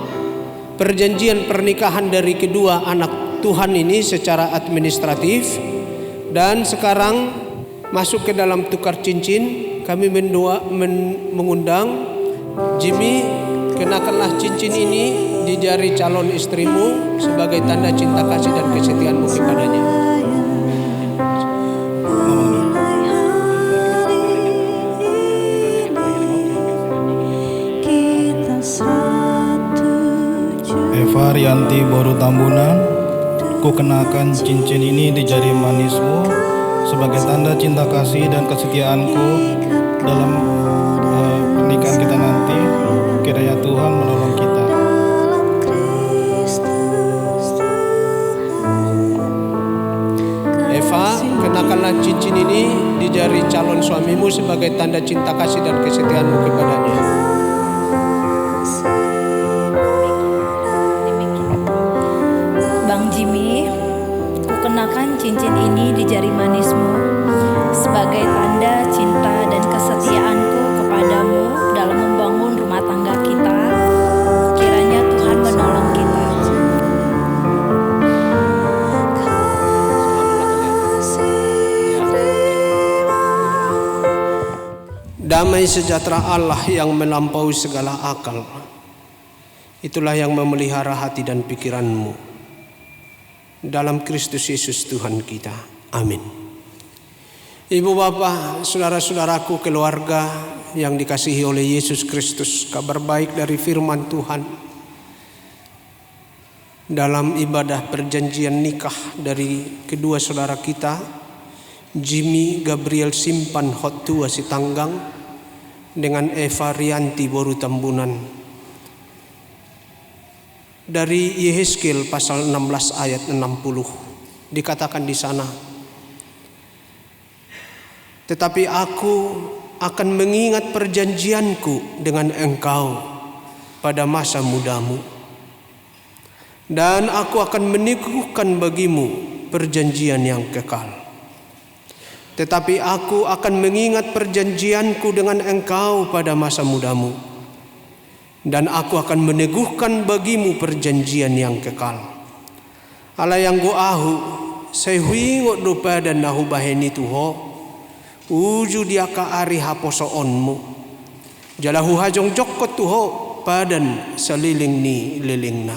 perjanjian pernikahan dari kedua anak Tuhan ini secara administratif. Dan sekarang masuk ke dalam tukar cincin. Kami mengundang Jimmy, kenakanlah cincin ini di jari calon istrimu sebagai tanda cinta kasih dan kesetiaanmu kepadanya. Eva Rianti Boru Tambunan, ku kenakan cincin ini di jari manismu sebagai tanda cinta kasih dan kesetiaanku dalam pernikahan kita nanti. Kiranya Tuhan menolong kita. Eva, kenakanlah cincin ini di jari calon suamimu sebagai tanda cinta kasih dan kesetiaanmu kepadanya. Bang Jimmy, ku kenakan cincin ini di jari manismu sebagai tanda cinta dan kesetiaanku kepadamu dalam membangun rumah tangga kita. Kiranya Tuhan menolong kita. Damai sejahtera Allah yang melampaui segala akal, itulah yang memelihara hati dan pikiranmu dalam Kristus Yesus Tuhan kita. Amin. Ibu bapak, saudara-saudaraku, keluarga yang dikasihi oleh Yesus Kristus, kabar baik dari firman Tuhan dalam ibadah perjanjian nikah dari kedua saudara kita, Jimmy Gabriel Simpan Hotua Sitanggang dengan Eva Rianti Boru Tambunan, dari Yehezkiel pasal 16 ayat 60 dikatakan di sana, tetapi aku akan mengingat perjanjianku dengan engkau pada masa mudamu, dan aku akan meneguhkan bagimu perjanjian yang kekal. Tetapi aku akan mengingat perjanjianku dengan engkau pada masa mudamu, dan aku akan meneguhkan bagimu perjanjian yang kekal. Ala yang goahu sehuingot dopa dan nahu baheni tuho uju diaka ari haposoonmu jalahu hajong jokot tuho padan seliling ni lilingna.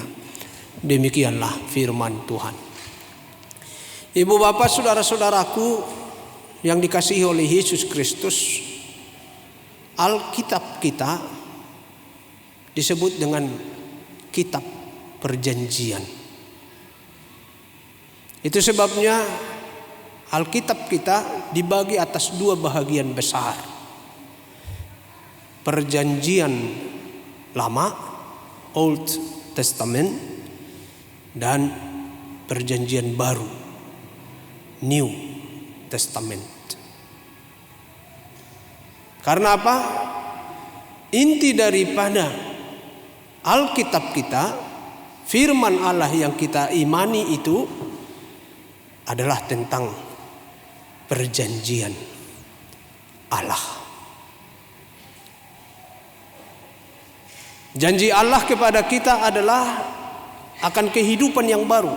Demikianlah firman Tuhan. Ibu bapak, saudara-saudaraku yang dikasihi oleh Yesus Kristus, Alkitab kita disebut dengan kitab perjanjian. Itu sebabnya Alkitab kita dibagi atas dua bahagian besar. Perjanjian lama, Old Testament, dan perjanjian baru, New Testament. Karena apa? Inti daripada Alkitab kita, firman Allah yang kita imani itu adalah tentang perjanjian Allah. Janji Allah kepada kita adalah akan kehidupan yang baru.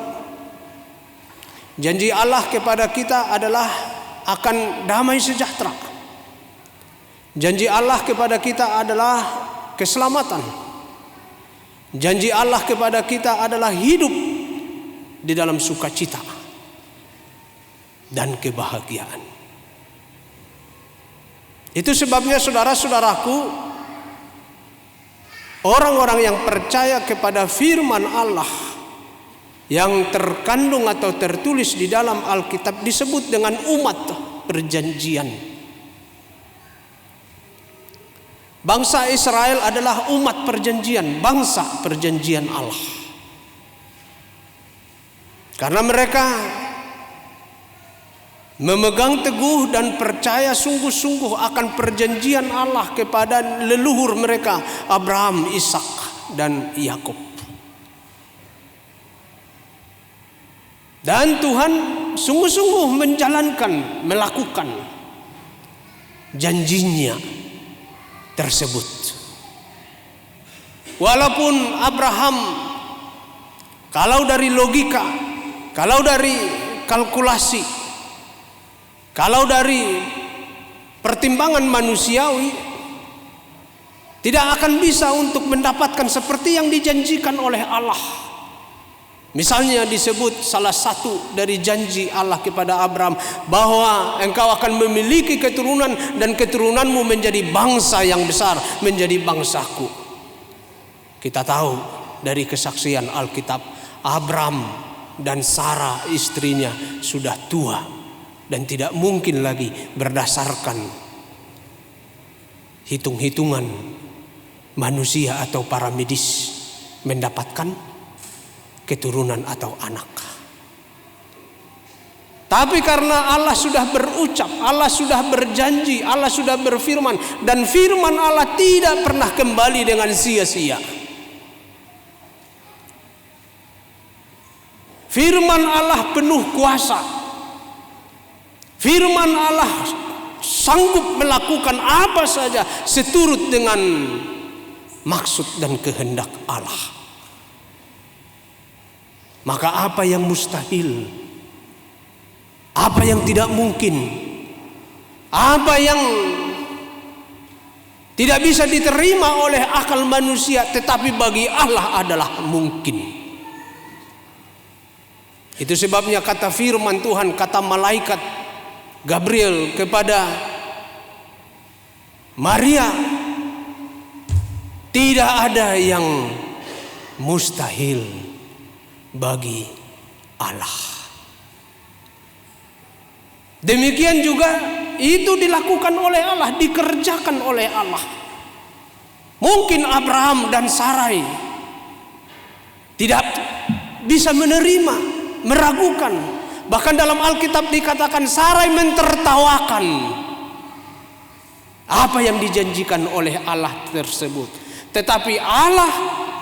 Janji Allah kepada kita adalah akan damai sejahtera. Janji Allah kepada kita adalah keselamatan. Janji Allah kepada kita adalah hidup di dalam sukacita dan kebahagiaan. Itu sebabnya saudara-saudaraku, orang-orang yang percaya kepada firman Allah yang terkandung atau tertulis di dalam Alkitab disebut dengan umat perjanjian. Bangsa Israel adalah umat perjanjian, bangsa perjanjian Allah. Karena mereka memegang teguh dan percaya sungguh-sungguh akan perjanjian Allah kepada leluhur mereka, Abraham, Ishak, dan Yakub. Dan Tuhan sungguh-sungguh menjalankan, melakukan janjinya tersebut. Walaupun Abraham, kalau dari logika, kalau dari kalkulasi, kalau dari pertimbangan manusiawi, tidak akan bisa untuk mendapatkan seperti yang dijanjikan oleh Allah. Misalnya disebut salah satu dari janji Allah kepada Abraham bahwa engkau akan memiliki keturunan dan keturunanmu menjadi bangsa yang besar, menjadi bangsaku. Kita tahu dari kesaksian Alkitab, Abraham dan Sarah istrinya sudah tua dan tidak mungkin lagi berdasarkan hitung-hitungan manusia atau para medis mendapatkan keturunan atau anak. Tapi karena Allah sudah berucap, Allah sudah berjanji, Allah sudah berfirman, dan firman Allah tidak pernah kembali dengan sia-sia. Firman Allah penuh kuasa. Firman Allah sanggup melakukan apa saja seturut dengan maksud dan kehendak Allah. Maka apa yang mustahil, apa yang tidak mungkin, apa yang tidak bisa diterima oleh akal manusia, tetapi bagi Allah adalah mungkin. Itu sebabnya kata firman Tuhan, kata malaikat Gabriel kepada Maria, tidak ada yang mustahil bagi Allah. Demikian juga itu dilakukan oleh Allah, dikerjakan oleh Allah. Mungkin Abraham dan Sarai tidak bisa menerima, meragukan. Bahkan dalam Alkitab dikatakan Sarai mentertawakan apa yang dijanjikan oleh Allah tersebut. Tetapi Allah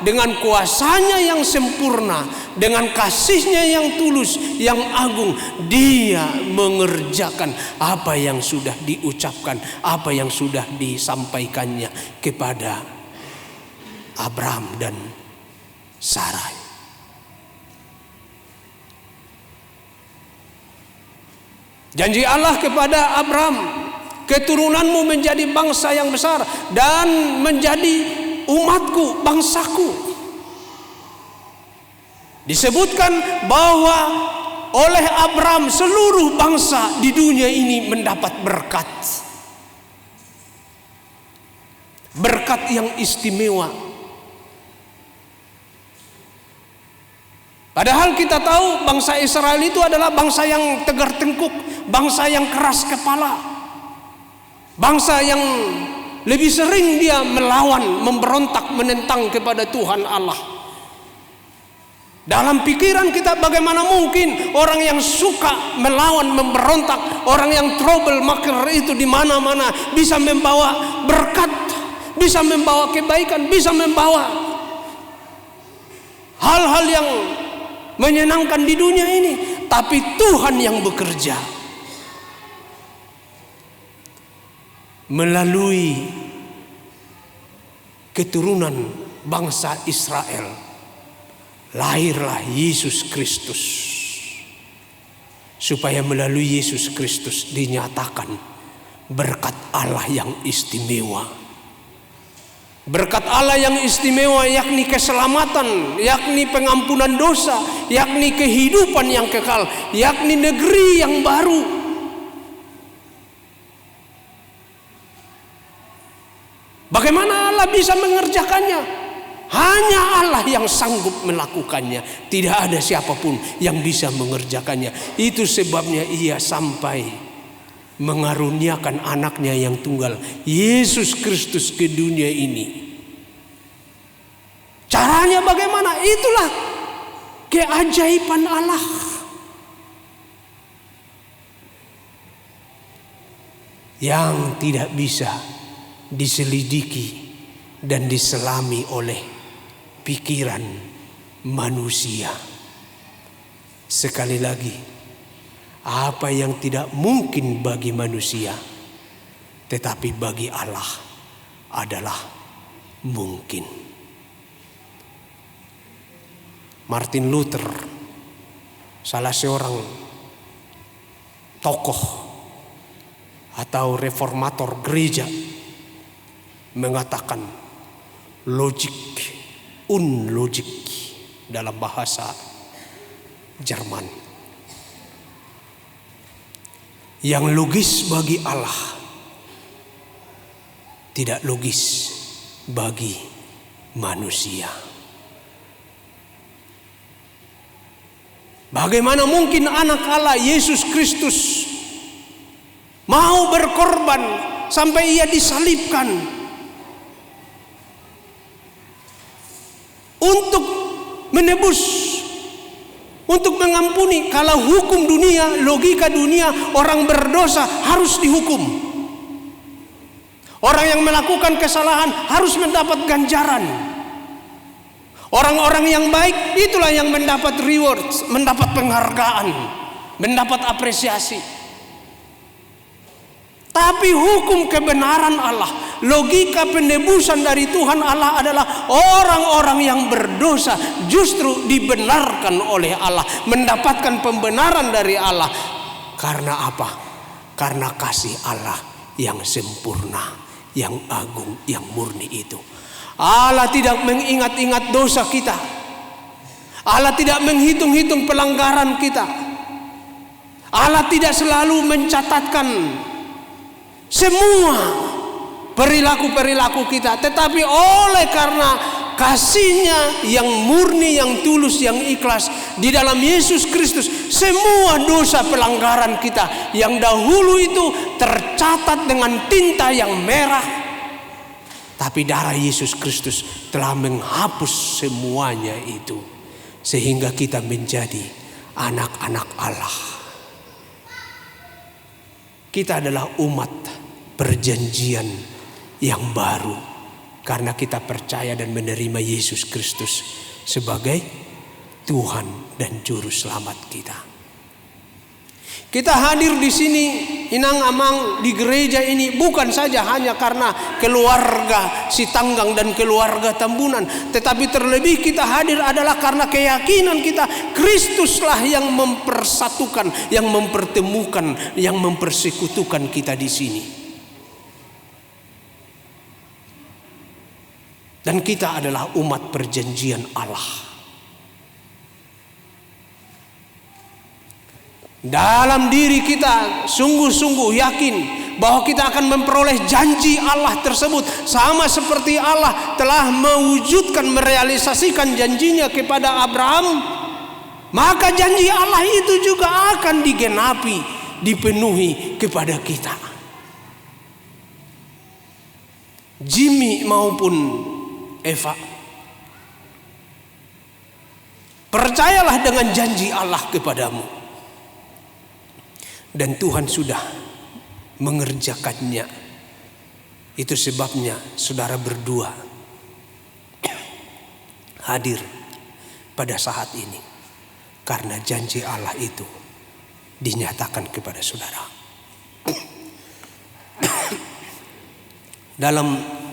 dengan kuasanya yang sempurna, dengan kasihnya yang tulus, yang agung, Dia mengerjakan apa yang sudah diucapkan, apa yang sudah disampaikannya kepada Abraham dan Sarai. Janji Allah kepada Abraham, keturunanmu menjadi bangsa yang besar dan menjadi umatku, bangsaku. Disebutkan bahwa oleh Abraham seluruh bangsa di dunia ini mendapat berkat. Berkat yang istimewa. Padahal kita tahu bangsa Israel itu adalah bangsa yang tegar tengkuk, bangsa yang keras kepala, bangsa yang lebih sering dia melawan, memberontak, menentang kepada Tuhan Allah. Dalam pikiran kita, bagaimana mungkin orang yang suka melawan, memberontak, orang yang troublemaker itu di mana-mana bisa membawa berkat, bisa membawa kebaikan, bisa membawa hal-hal yang menyenangkan di dunia ini. Tapi Tuhan yang bekerja melalui keturunan bangsa Israel, lahirlah Yesus Kristus, supaya melalui Yesus Kristus dinyatakan berkat Allah yang istimewa. Berkat Allah yang istimewa yakni keselamatan, yakni pengampunan dosa, yakni kehidupan yang kekal, yakni negeri yang baru. Bagaimana Allah bisa mengerjakannya? Hanya Allah yang sanggup melakukannya. Tidak ada siapapun yang bisa mengerjakannya. Itu sebabnya Ia sampai mengaruniakan anaknya yang tunggal, Yesus Kristus, ke dunia ini. Caranya bagaimana? Itulah keajaiban Allah. Yang tidak bisa diselidiki dan diselami oleh pikiran manusia. Sekali lagi, apa yang tidak mungkin bagi manusia, tetapi bagi Allah adalah mungkin. Martin Luther, salah seorang tokoh atau reformator gereja, mengatakan logik, unlogik dalam bahasa Jerman. Yang logis bagi Allah tidak logis bagi manusia. Bagaimana mungkin anak Allah Yesus Kristus mau berkorban sampai Ia disalibkan untuk menebus, untuk mengampuni? Kalau hukum dunia, logika dunia, orang berdosa harus dihukum. Orang yang melakukan kesalahan harus mendapat ganjaran. Orang-orang yang baik itulah yang mendapat reward, mendapat penghargaan, mendapat apresiasi. Tapi hukum kebenaran Allah, logika penebusan dari Tuhan Allah adalah orang-orang yang berdosa justru dibenarkan oleh Allah, mendapatkan pembenaran dari Allah. Karena apa? Karena kasih Allah yang sempurna, yang agung, yang murni itu. Allah tidak mengingat-ingat dosa kita. Allah tidak menghitung-hitung pelanggaran kita. Allah tidak selalu mencatatkan semua perilaku-perilaku kita, tetapi oleh karena kasih-Nya yang murni, yang tulus, yang ikhlas di dalam Yesus Kristus, semua dosa pelanggaran kita yang dahulu itu tercatat dengan tinta yang merah, tapi darah Yesus Kristus telah menghapus semuanya itu, sehingga kita menjadi anak-anak Allah. Kita adalah umat perjanjian yang baru karena kita percaya dan menerima Yesus Kristus sebagai Tuhan dan Juru Selamat kita. Kita hadir di sini, inang amang, di gereja ini bukan saja hanya karena keluarga si Tanggang dan keluarga Tambunan, tetapi terlebih kita hadir adalah karena keyakinan kita Kristuslah yang mempersatukan, yang mempertemukan, yang mempersekutukan kita di sini. Dan kita adalah umat perjanjian Allah. Dalam diri kita sungguh-sungguh yakin bahwa kita akan memperoleh janji Allah tersebut, sama seperti Allah telah mewujudkan, merealisasikan janjinya kepada Abraham, maka janji Allah itu juga akan digenapi, dipenuhi kepada kita. Jimmy maupun Eva, percayalah dengan janji Allah kepadamu. Dan Tuhan sudah mengerjakannya. Itu sebabnya saudara berdua hadir pada saat ini, karena janji Allah itu dinyatakan kepada saudara. Dalam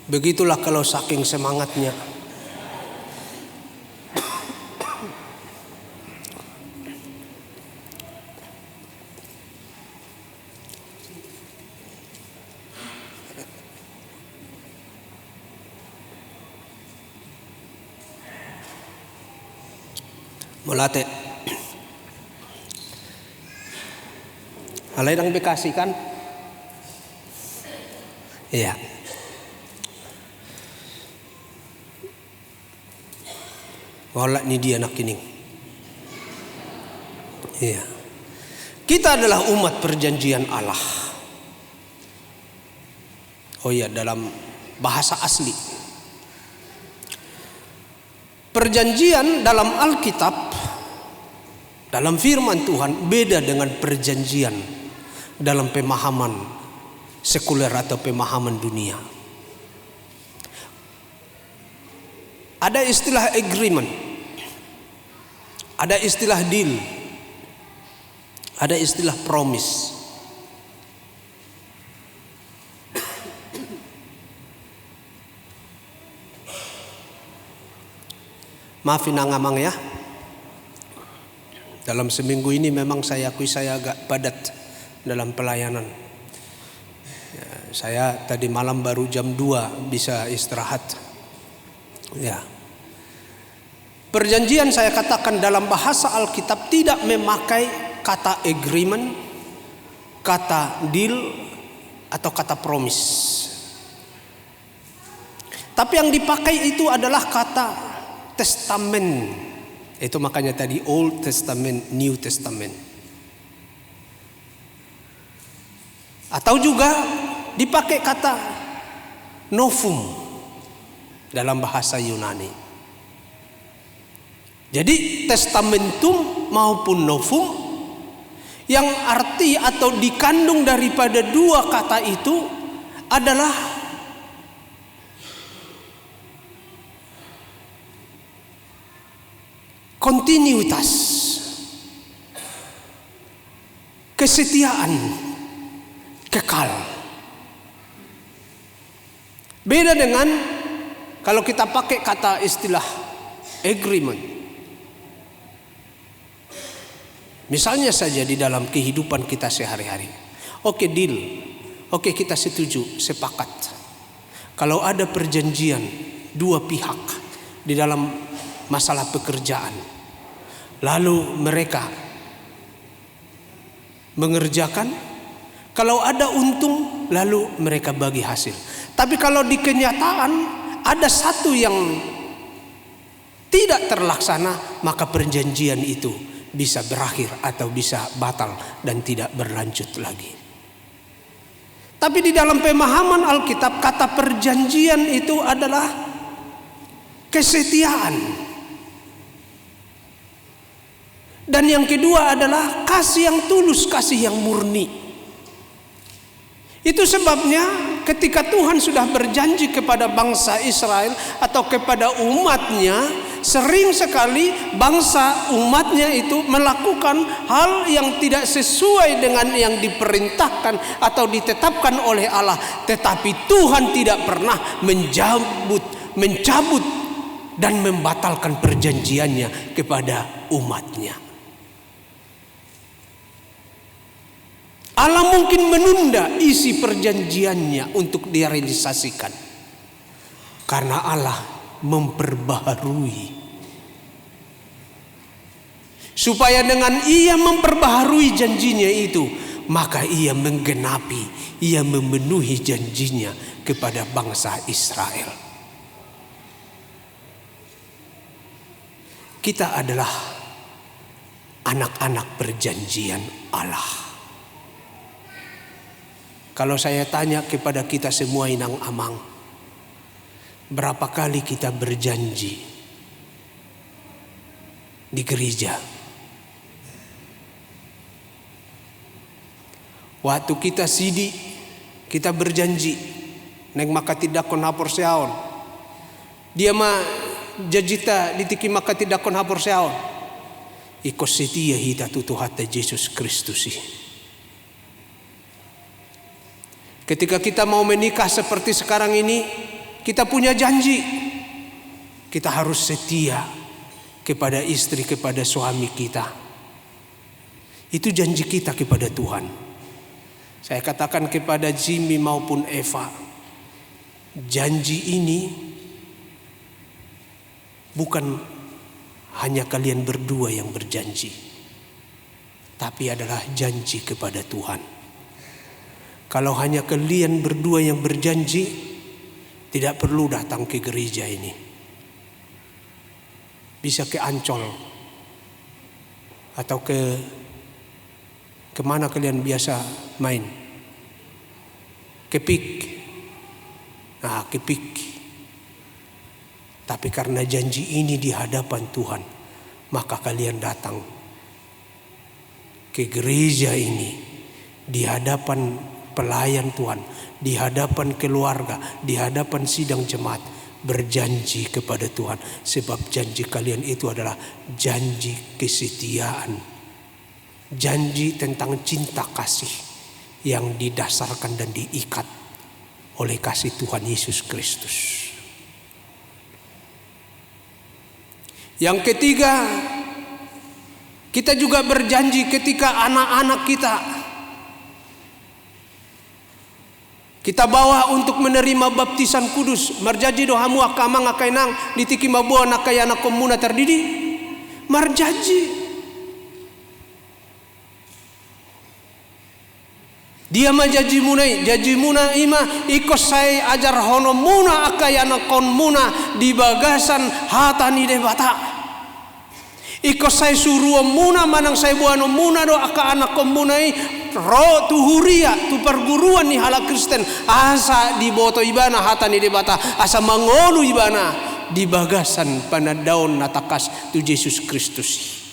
begitulah kalau saking semangatnya. Molate. Alay nang Bekasi kan? Iya. Wala ni dia nak kining. Iya. Kita adalah umat perjanjian Allah. Oh iya, dalam bahasa asli. Perjanjian dalam Alkitab, dalam firman Tuhan beda dengan perjanjian dalam pemahaman sekuler atau pemahaman dunia. Ada istilah agreement, ada istilah deal, ada istilah promise. Maafin angamang ya. Dalam seminggu ini memang saya akui saya agak padat dalam pelayanan. Ya, saya tadi malam baru jam 2 bisa istirahat. Ya. Perjanjian saya katakan dalam bahasa Alkitab tidak memakai kata agreement, kata deal, atau kata promise. Tapi yang dipakai itu adalah kata testament. Itu makanya tadi Old Testament, New Testament. Atau juga dipakai kata novum dalam bahasa Yunani. Jadi testamentum maupun novum yang arti atau dikandung daripada dua kata itu adalah kontinuitas, kesetiaan, kekal. Beda dengan kalau kita pakai kata istilah agreement. Misalnya saja di dalam kehidupan kita sehari-hari. Oke, deal. Oke, kita setuju, sepakat. Kalau ada perjanjian dua pihak di dalam masalah pekerjaan, lalu mereka mengerjakan, kalau ada untung, lalu mereka bagi hasil. Tapi kalau di kenyataan ada satu yang tidak terlaksana, maka perjanjian itu bisa berakhir atau bisa batal dan tidak berlanjut lagi. Tapi di dalam pemahaman Alkitab, kata perjanjian itu adalah kesetiaan. Dan yang kedua adalah kasih yang tulus, kasih yang murni. Itu sebabnya ketika Tuhan sudah berjanji kepada bangsa Israel atau kepada umatnya, sering sekali bangsa umatnya itu melakukan hal yang tidak sesuai dengan yang diperintahkan atau ditetapkan oleh Allah. Tetapi Tuhan tidak pernah mencabut dan membatalkan perjanjiannya kepada umatnya. Allah mungkin menunda isi perjanjiannya untuk direalisasikan, karena Allah memperbaharui, supaya dengan ia memperbaharui janjinya itu, maka ia menggenapi, ia memenuhi janjinya kepada bangsa Israel. Kita adalah anak-anak perjanjian Allah. Kalau saya tanya kepada kita semua inang amang, berapa kali kita berjanji di gereja? Waktu kita sidi, kita berjanji, neng maka tidak kon hapor seaon. Dia mah jajita ditiki maka tidak kon hapor seaon. Ikos setia hita tutu hata Yesus Kristus. Ketika kita mau menikah seperti sekarang ini, kita punya janji. Kita harus setia kepada istri, kepada suami kita. Itu janji kita kepada Tuhan. Saya katakan kepada Jimmy maupun Eva, janji ini bukan hanya kalian berdua yang berjanji, tapi adalah janji kepada Tuhan. Kalau hanya kalian berdua yang berjanji, tidak perlu datang ke gereja ini. Bisa ke Ancol atau kemana kalian biasa main? Ke Pik. Nah, ke Pik. Tapi karena janji ini di hadapan Tuhan, maka kalian datang ke gereja ini di hadapan pelayan Tuhan, di hadapan keluarga, di hadapan sidang jemaat, berjanji kepada Tuhan. Sebab janji kalian itu adalah janji kesetiaan, janji tentang cinta kasih yang didasarkan dan diikat oleh kasih Tuhan Yesus Kristus. Yang ketiga, kita juga berjanji ketika anak-anak kita bawa untuk menerima baptisan kudus. Marjaji dohamu akamang akainang ditiki mabuan akayana komuna terdidi. Marjaji. Dia majaji munai, jaji muna ima ikos saya ajar hono muna akayana kon muna di bagasan hatani debata. Ikos saya suruh muna manang saya buano muna do aka anak komunai ro tuhuria tu perguruan ni hala Kristen asa di boto ibana hatani debata asa mangolu ibana di bagasan panadaon natakas tu Yesus Kristus.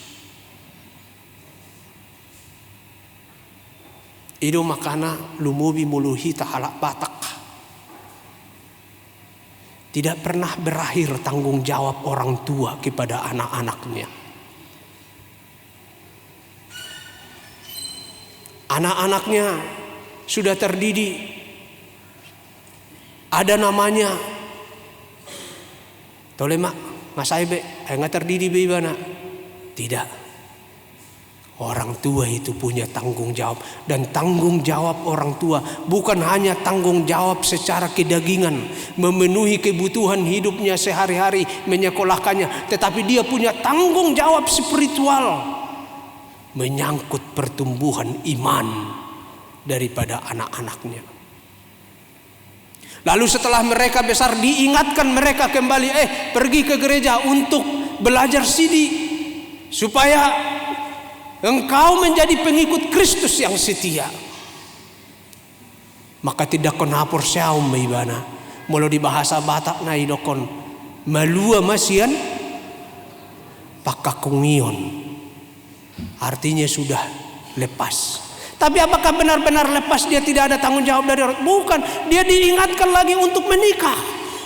Ido makana lumubi muluhi tahalak batak. Tidak pernah berakhir tanggung jawab orang tua kepada anak-anaknya. Anak-anaknya sudah terdidik, ada namanya. Tole mak, masaibe, nggak terdidik bagaimana? Tidak. Orang tua itu punya tanggung jawab, dan tanggung jawab orang tua bukan hanya tanggung jawab secara kedagingan, memenuhi kebutuhan hidupnya sehari-hari, menyekolahkannya, tetapi dia punya tanggung jawab spiritual, menyangkut pertumbuhan iman daripada anak-anaknya. Lalu setelah mereka besar, diingatkan mereka kembali, pergi ke gereja untuk belajar sidi, supaya engkau menjadi pengikut Kristus yang setia. Maka tidak konapor siaum ibana. Mula di bahasa Batak na idokon malua masian pakakungion. Artinya sudah lepas. Tapi apakah benar-benar lepas, dia tidak ada tanggung jawab dari orang? Bukan, dia diingatkan lagi untuk menikah.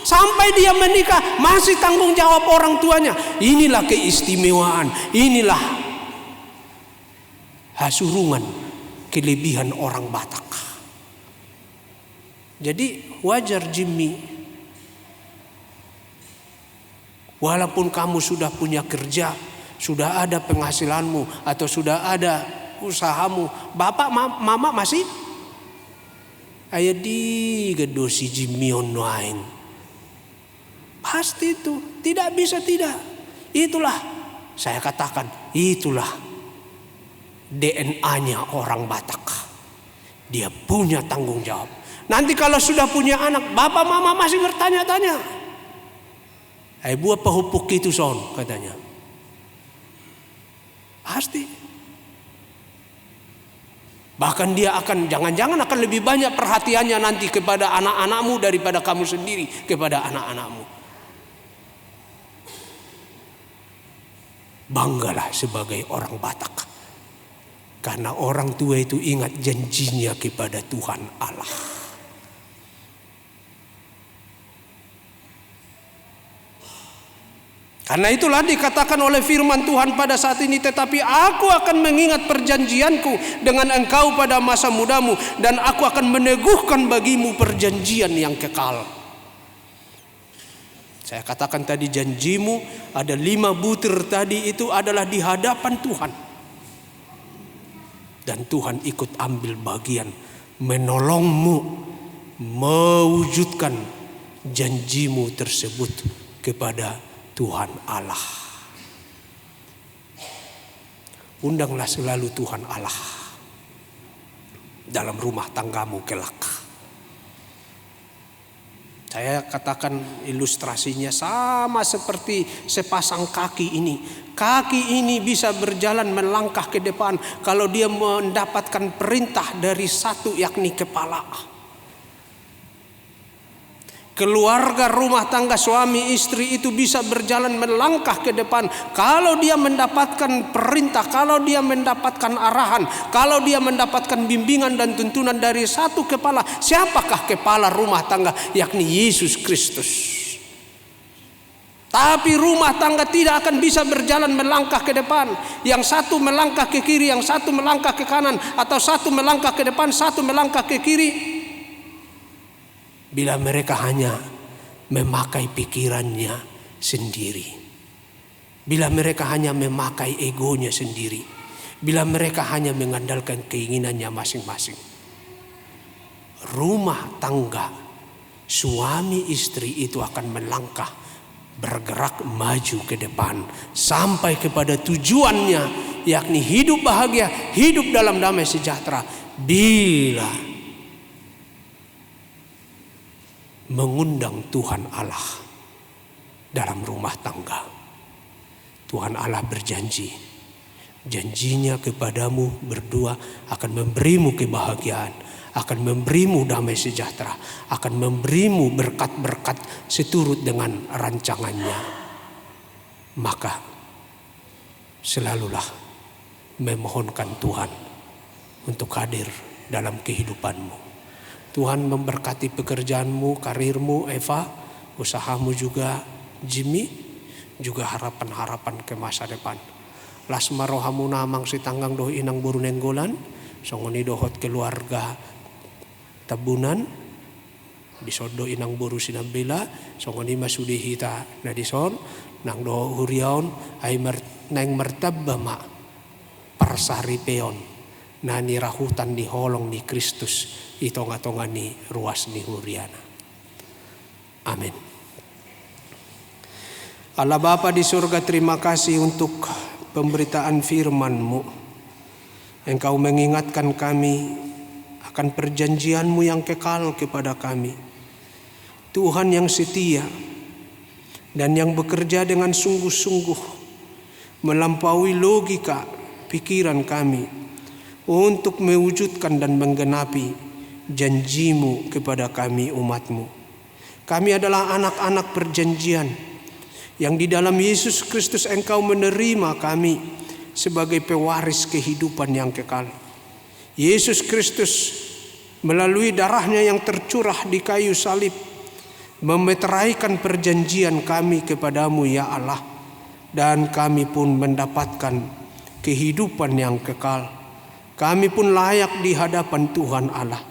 Sampai dia menikah masih tanggung jawab orang tuanya. Inilah keistimewaan, inilah hasurungan kelebihan orang Batak. Jadi wajar Jimmy, walaupun kamu sudah punya kerja, sudah ada penghasilanmu, atau sudah ada usahamu, bapak mama masih ayah di gedosi Jimmy online. Pasti itu tidak bisa tidak. Itulah saya katakan, itulah DNA-nya orang Batak. Dia punya tanggung jawab. Nanti kalau sudah punya anak, bapak mama masih bertanya-tanya. Buat pahupuk itu son, katanya. Pasti. Bahkan dia akan, jangan-jangan akan lebih banyak perhatiannya nanti kepada anak-anakmu daripada kamu sendiri kepada anak-anakmu. Banggalah sebagai orang Batak. Karena orang tua itu ingat janjinya kepada Tuhan Allah. Karena itulah dikatakan oleh firman Tuhan pada saat ini, tetapi aku akan mengingat perjanjianku dengan engkau pada masa mudamu, dan aku akan meneguhkan bagimu perjanjian yang kekal. Saya katakan tadi, janjimu ada 5 butir tadi itu adalah di hadapan Tuhan. Dan Tuhan ikut ambil bagian menolongmu mewujudkan janjimu tersebut kepada Tuhan Allah. Undanglah selalu Tuhan Allah dalam rumah tanggamu kelak. Saya katakan ilustrasinya sama seperti sepasang kaki ini. Kaki ini bisa berjalan melangkah ke depan kalau dia mendapatkan perintah dari satu, yakni kepala. Keluarga rumah tangga suami istri itu bisa berjalan melangkah ke depan kalau dia mendapatkan perintah, kalau dia mendapatkan arahan, kalau dia mendapatkan bimbingan dan tuntunan dari satu kepala. Siapakah kepala rumah tangga? Yakni Yesus Kristus. Tapi rumah tangga tidak akan bisa berjalan melangkah ke depan. Yang satu melangkah ke kiri, yang satu melangkah ke kanan, atau satu melangkah ke depan, satu melangkah ke kiri, bila mereka hanya memakai pikirannya sendiri. Bila mereka hanya memakai egonya sendiri. Bila mereka hanya mengandalkan keinginannya masing-masing. Rumah tangga suami istri itu akan melangkah, bergerak maju ke depan sampai kepada tujuannya, yakni hidup bahagia, hidup dalam damai sejahtera, bila mengundang Tuhan Allah dalam rumah tangga. Tuhan Allah berjanji, janjinya kepadamu berdua akan memberimu kebahagiaan, akan memberimu damai sejahtera, akan memberimu berkat-berkat seturut dengan rancangannya. Maka selalulah memohonkan Tuhan untuk hadir dalam kehidupanmu. Tuhan memberkati pekerjaanmu, karirmu, Eva, usahamu juga, Jimmy, juga harapan-harapan ke masa depan. Lasma rohamu namang si tanggang doh inang buru nenggolan, songoni dohot keluarga tabunan, disodo inang buru sinabila, songoni masudi hita nadison, nang doh huriaon, ay nang mertabama, parsari peon nani rahutan ni holong ni Kristus itonga-tonga ni ruas ni huriana. Amin. Allah Bapa di surga, terima kasih untuk pemberitaan firman-Mu. Engkau mengingatkan kami akan perjanjian-Mu yang kekal kepada kami. Tuhan yang setia dan yang bekerja dengan sungguh-sungguh melampaui logika pikiran kami untuk mewujudkan dan menggenapi janji-Mu kepada kami umat-Mu. Kami adalah anak-anak perjanjian yang di dalam Yesus Kristus Engkau menerima kami sebagai pewaris kehidupan yang kekal. Yesus Kristus melalui darahnya yang tercurah di kayu salib memeteraikan perjanjian kami kepadamu ya Allah, dan kami pun mendapatkan kehidupan yang kekal. Kami pun layak di hadapan Tuhan Allah.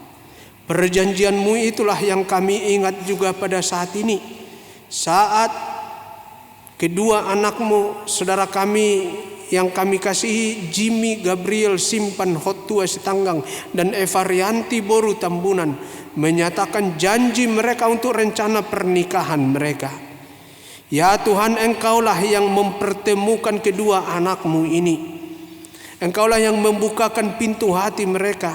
Perjanjian-Mu itulah yang kami ingat juga pada saat ini, saat kedua anak-Mu, saudara kami yang kami kasihi, Jimmy Gabriel Simpan Hotua Sitanggang dan Eva Rianti Boru Tambunan, menyatakan janji mereka untuk rencana pernikahan mereka. Ya Tuhan, Engkaulah yang mempertemukan kedua anak-Mu ini. Engkaulah yang membukakan pintu hati mereka.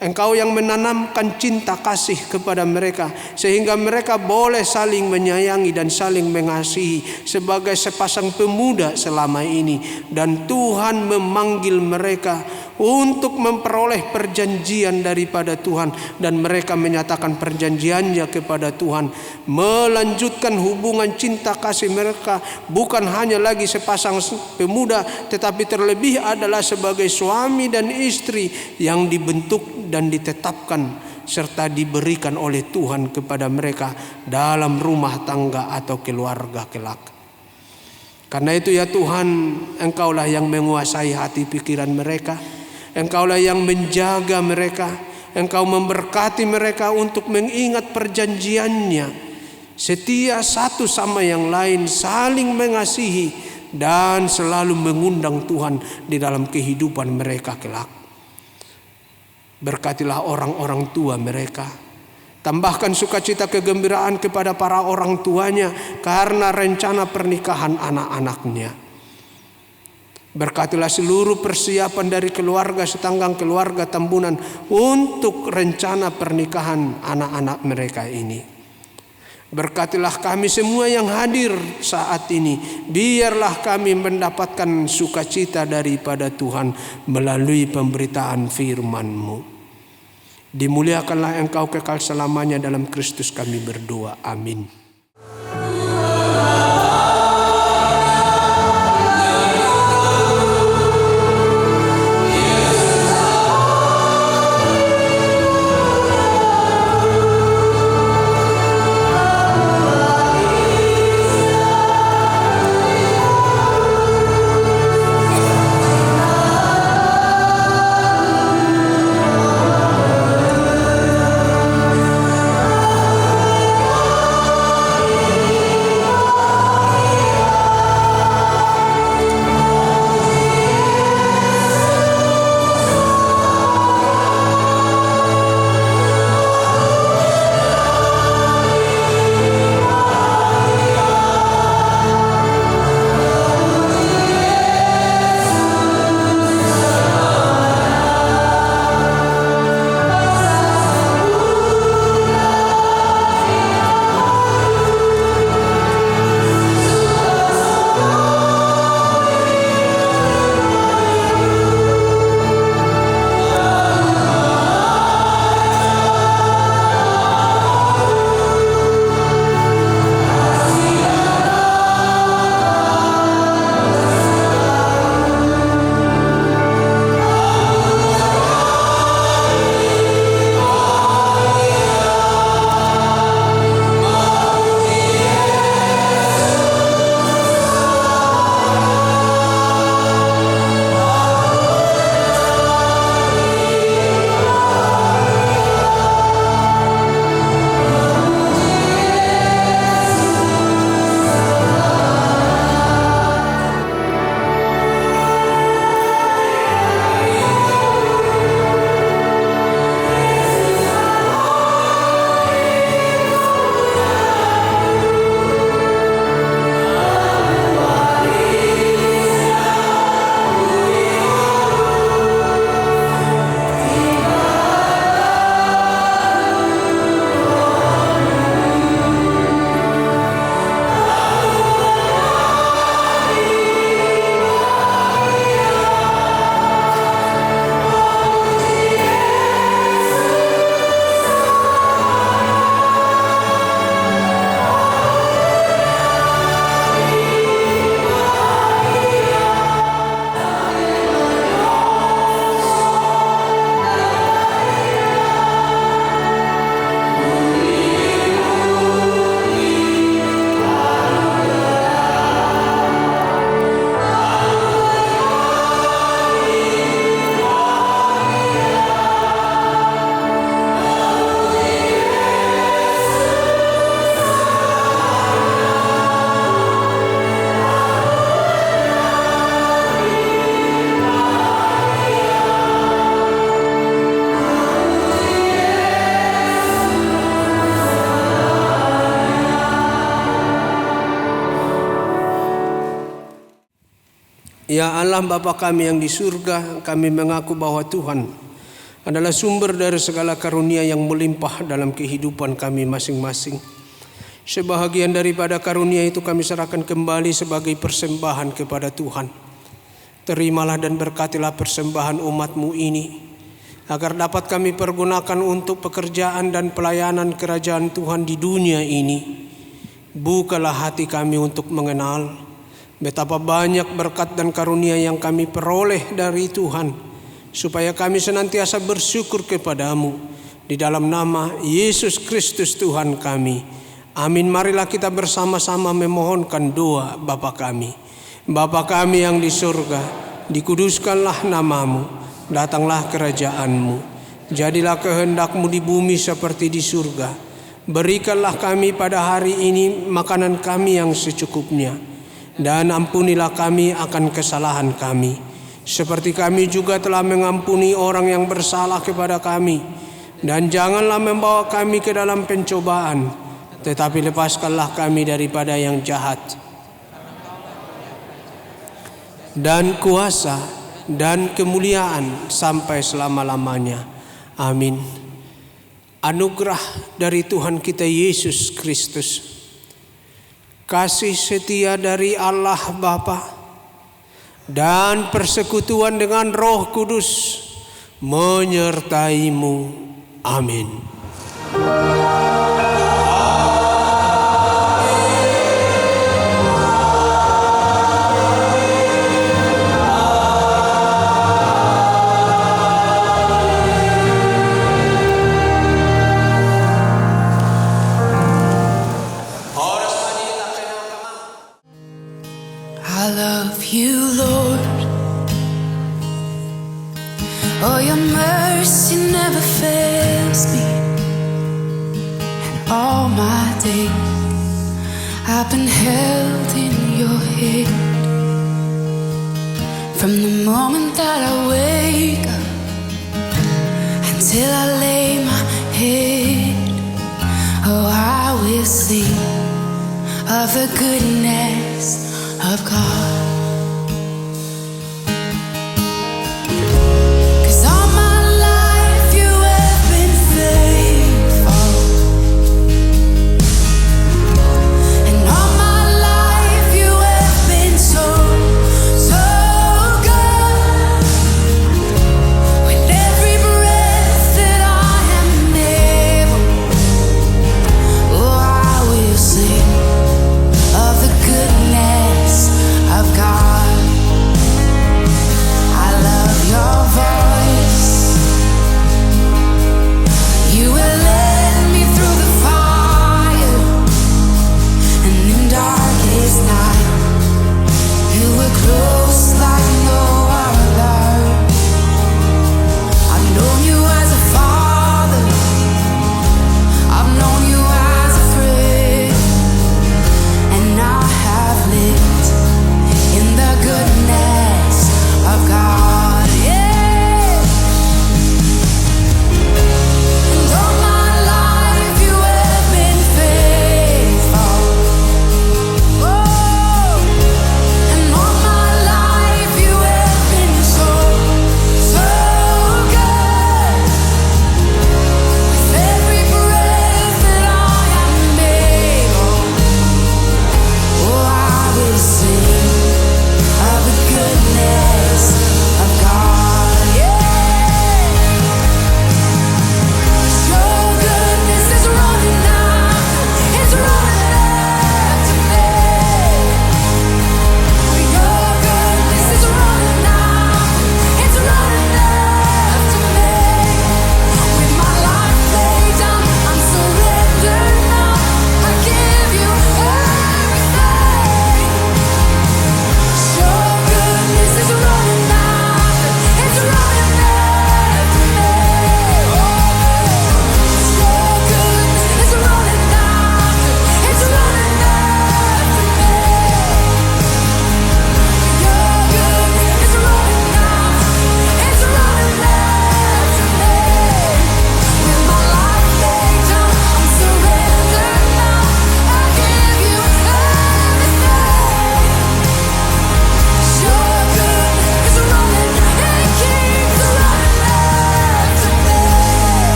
Engkau yang menanamkan cinta kasih kepada mereka sehingga mereka boleh saling menyayangi dan saling mengasihi sebagai sepasang pemuda selama ini. Dan Tuhan memanggil mereka untuk memperoleh perjanjian daripada Tuhan, dan mereka menyatakan perjanjiannya kepada Tuhan, melanjutkan hubungan cinta kasih mereka bukan hanya lagi sepasang pemuda, tetapi terlebih adalah sebagai suami dan istri yang dibentuk dan ditetapkan serta diberikan oleh Tuhan kepada mereka dalam rumah tangga atau keluarga kelak. Karena itu ya Tuhan, Engkaulah yang menguasai hati pikiran mereka. Engkaulah yang menjaga mereka. Engkau memberkati mereka untuk mengingat perjanjiannya, setia satu sama yang lain, saling mengasihi dan selalu mengundang Tuhan di dalam kehidupan mereka kelak. Berkatilah orang-orang tua mereka. Tambahkan sukacita kegembiraan kepada para orang tuanya karena rencana pernikahan anak-anaknya. Berkatilah seluruh persiapan dari keluarga Sitanggang, keluarga Tambunan untuk rencana pernikahan anak-anak mereka ini. Berkatilah kami semua yang hadir saat ini. Biarlah kami mendapatkan sukacita daripada Tuhan melalui pemberitaan firman-Mu. Dimuliakanlah Engkau kekal selamanya dalam Kristus kami berdoa. Amin. Ya Allah Bapa kami yang di surga, kami mengaku bahwa Tuhan adalah sumber dari segala karunia yang melimpah dalam kehidupan kami masing-masing. Sebahagian daripada karunia itu kami serahkan kembali sebagai persembahan kepada Tuhan. Terimalah dan berkatilah persembahan umat-Mu ini, agar dapat kami pergunakan untuk pekerjaan dan pelayanan kerajaan Tuhan di dunia ini. Bukalah hati kami untuk mengenal betapa banyak berkat dan karunia yang kami peroleh dari Tuhan, supaya kami senantiasa bersyukur kepadamu. Di dalam nama Yesus Kristus Tuhan kami. Amin. Marilah kita bersama-sama memohonkan doa Bapa kami. Bapa kami yang di surga, dikuduskanlah namamu, datanglah kerajaan-Mu, jadilah kehendak-Mu di bumi seperti di surga. Berikanlah kami pada hari ini makanan kami yang secukupnya, dan ampunilah kami akan kesalahan kami, seperti kami juga telah mengampuni orang yang bersalah kepada kami. Dan janganlah membawa kami ke dalam pencobaan, tetapi lepaskanlah kami daripada yang jahat. Dan kuasa dan kemuliaan sampai selama-lamanya. Amin. Anugerah dari Tuhan kita Yesus Kristus, kasih setia dari Allah Bapa, dan persekutuan dengan Roh Kudus menyertai-Mu. Amin. I love you, Lord. Oh, your mercy never fails me. And all my days I've been held in your hand. From the moment that I wake up until I lay my head, oh, I will sing of the goodness of God.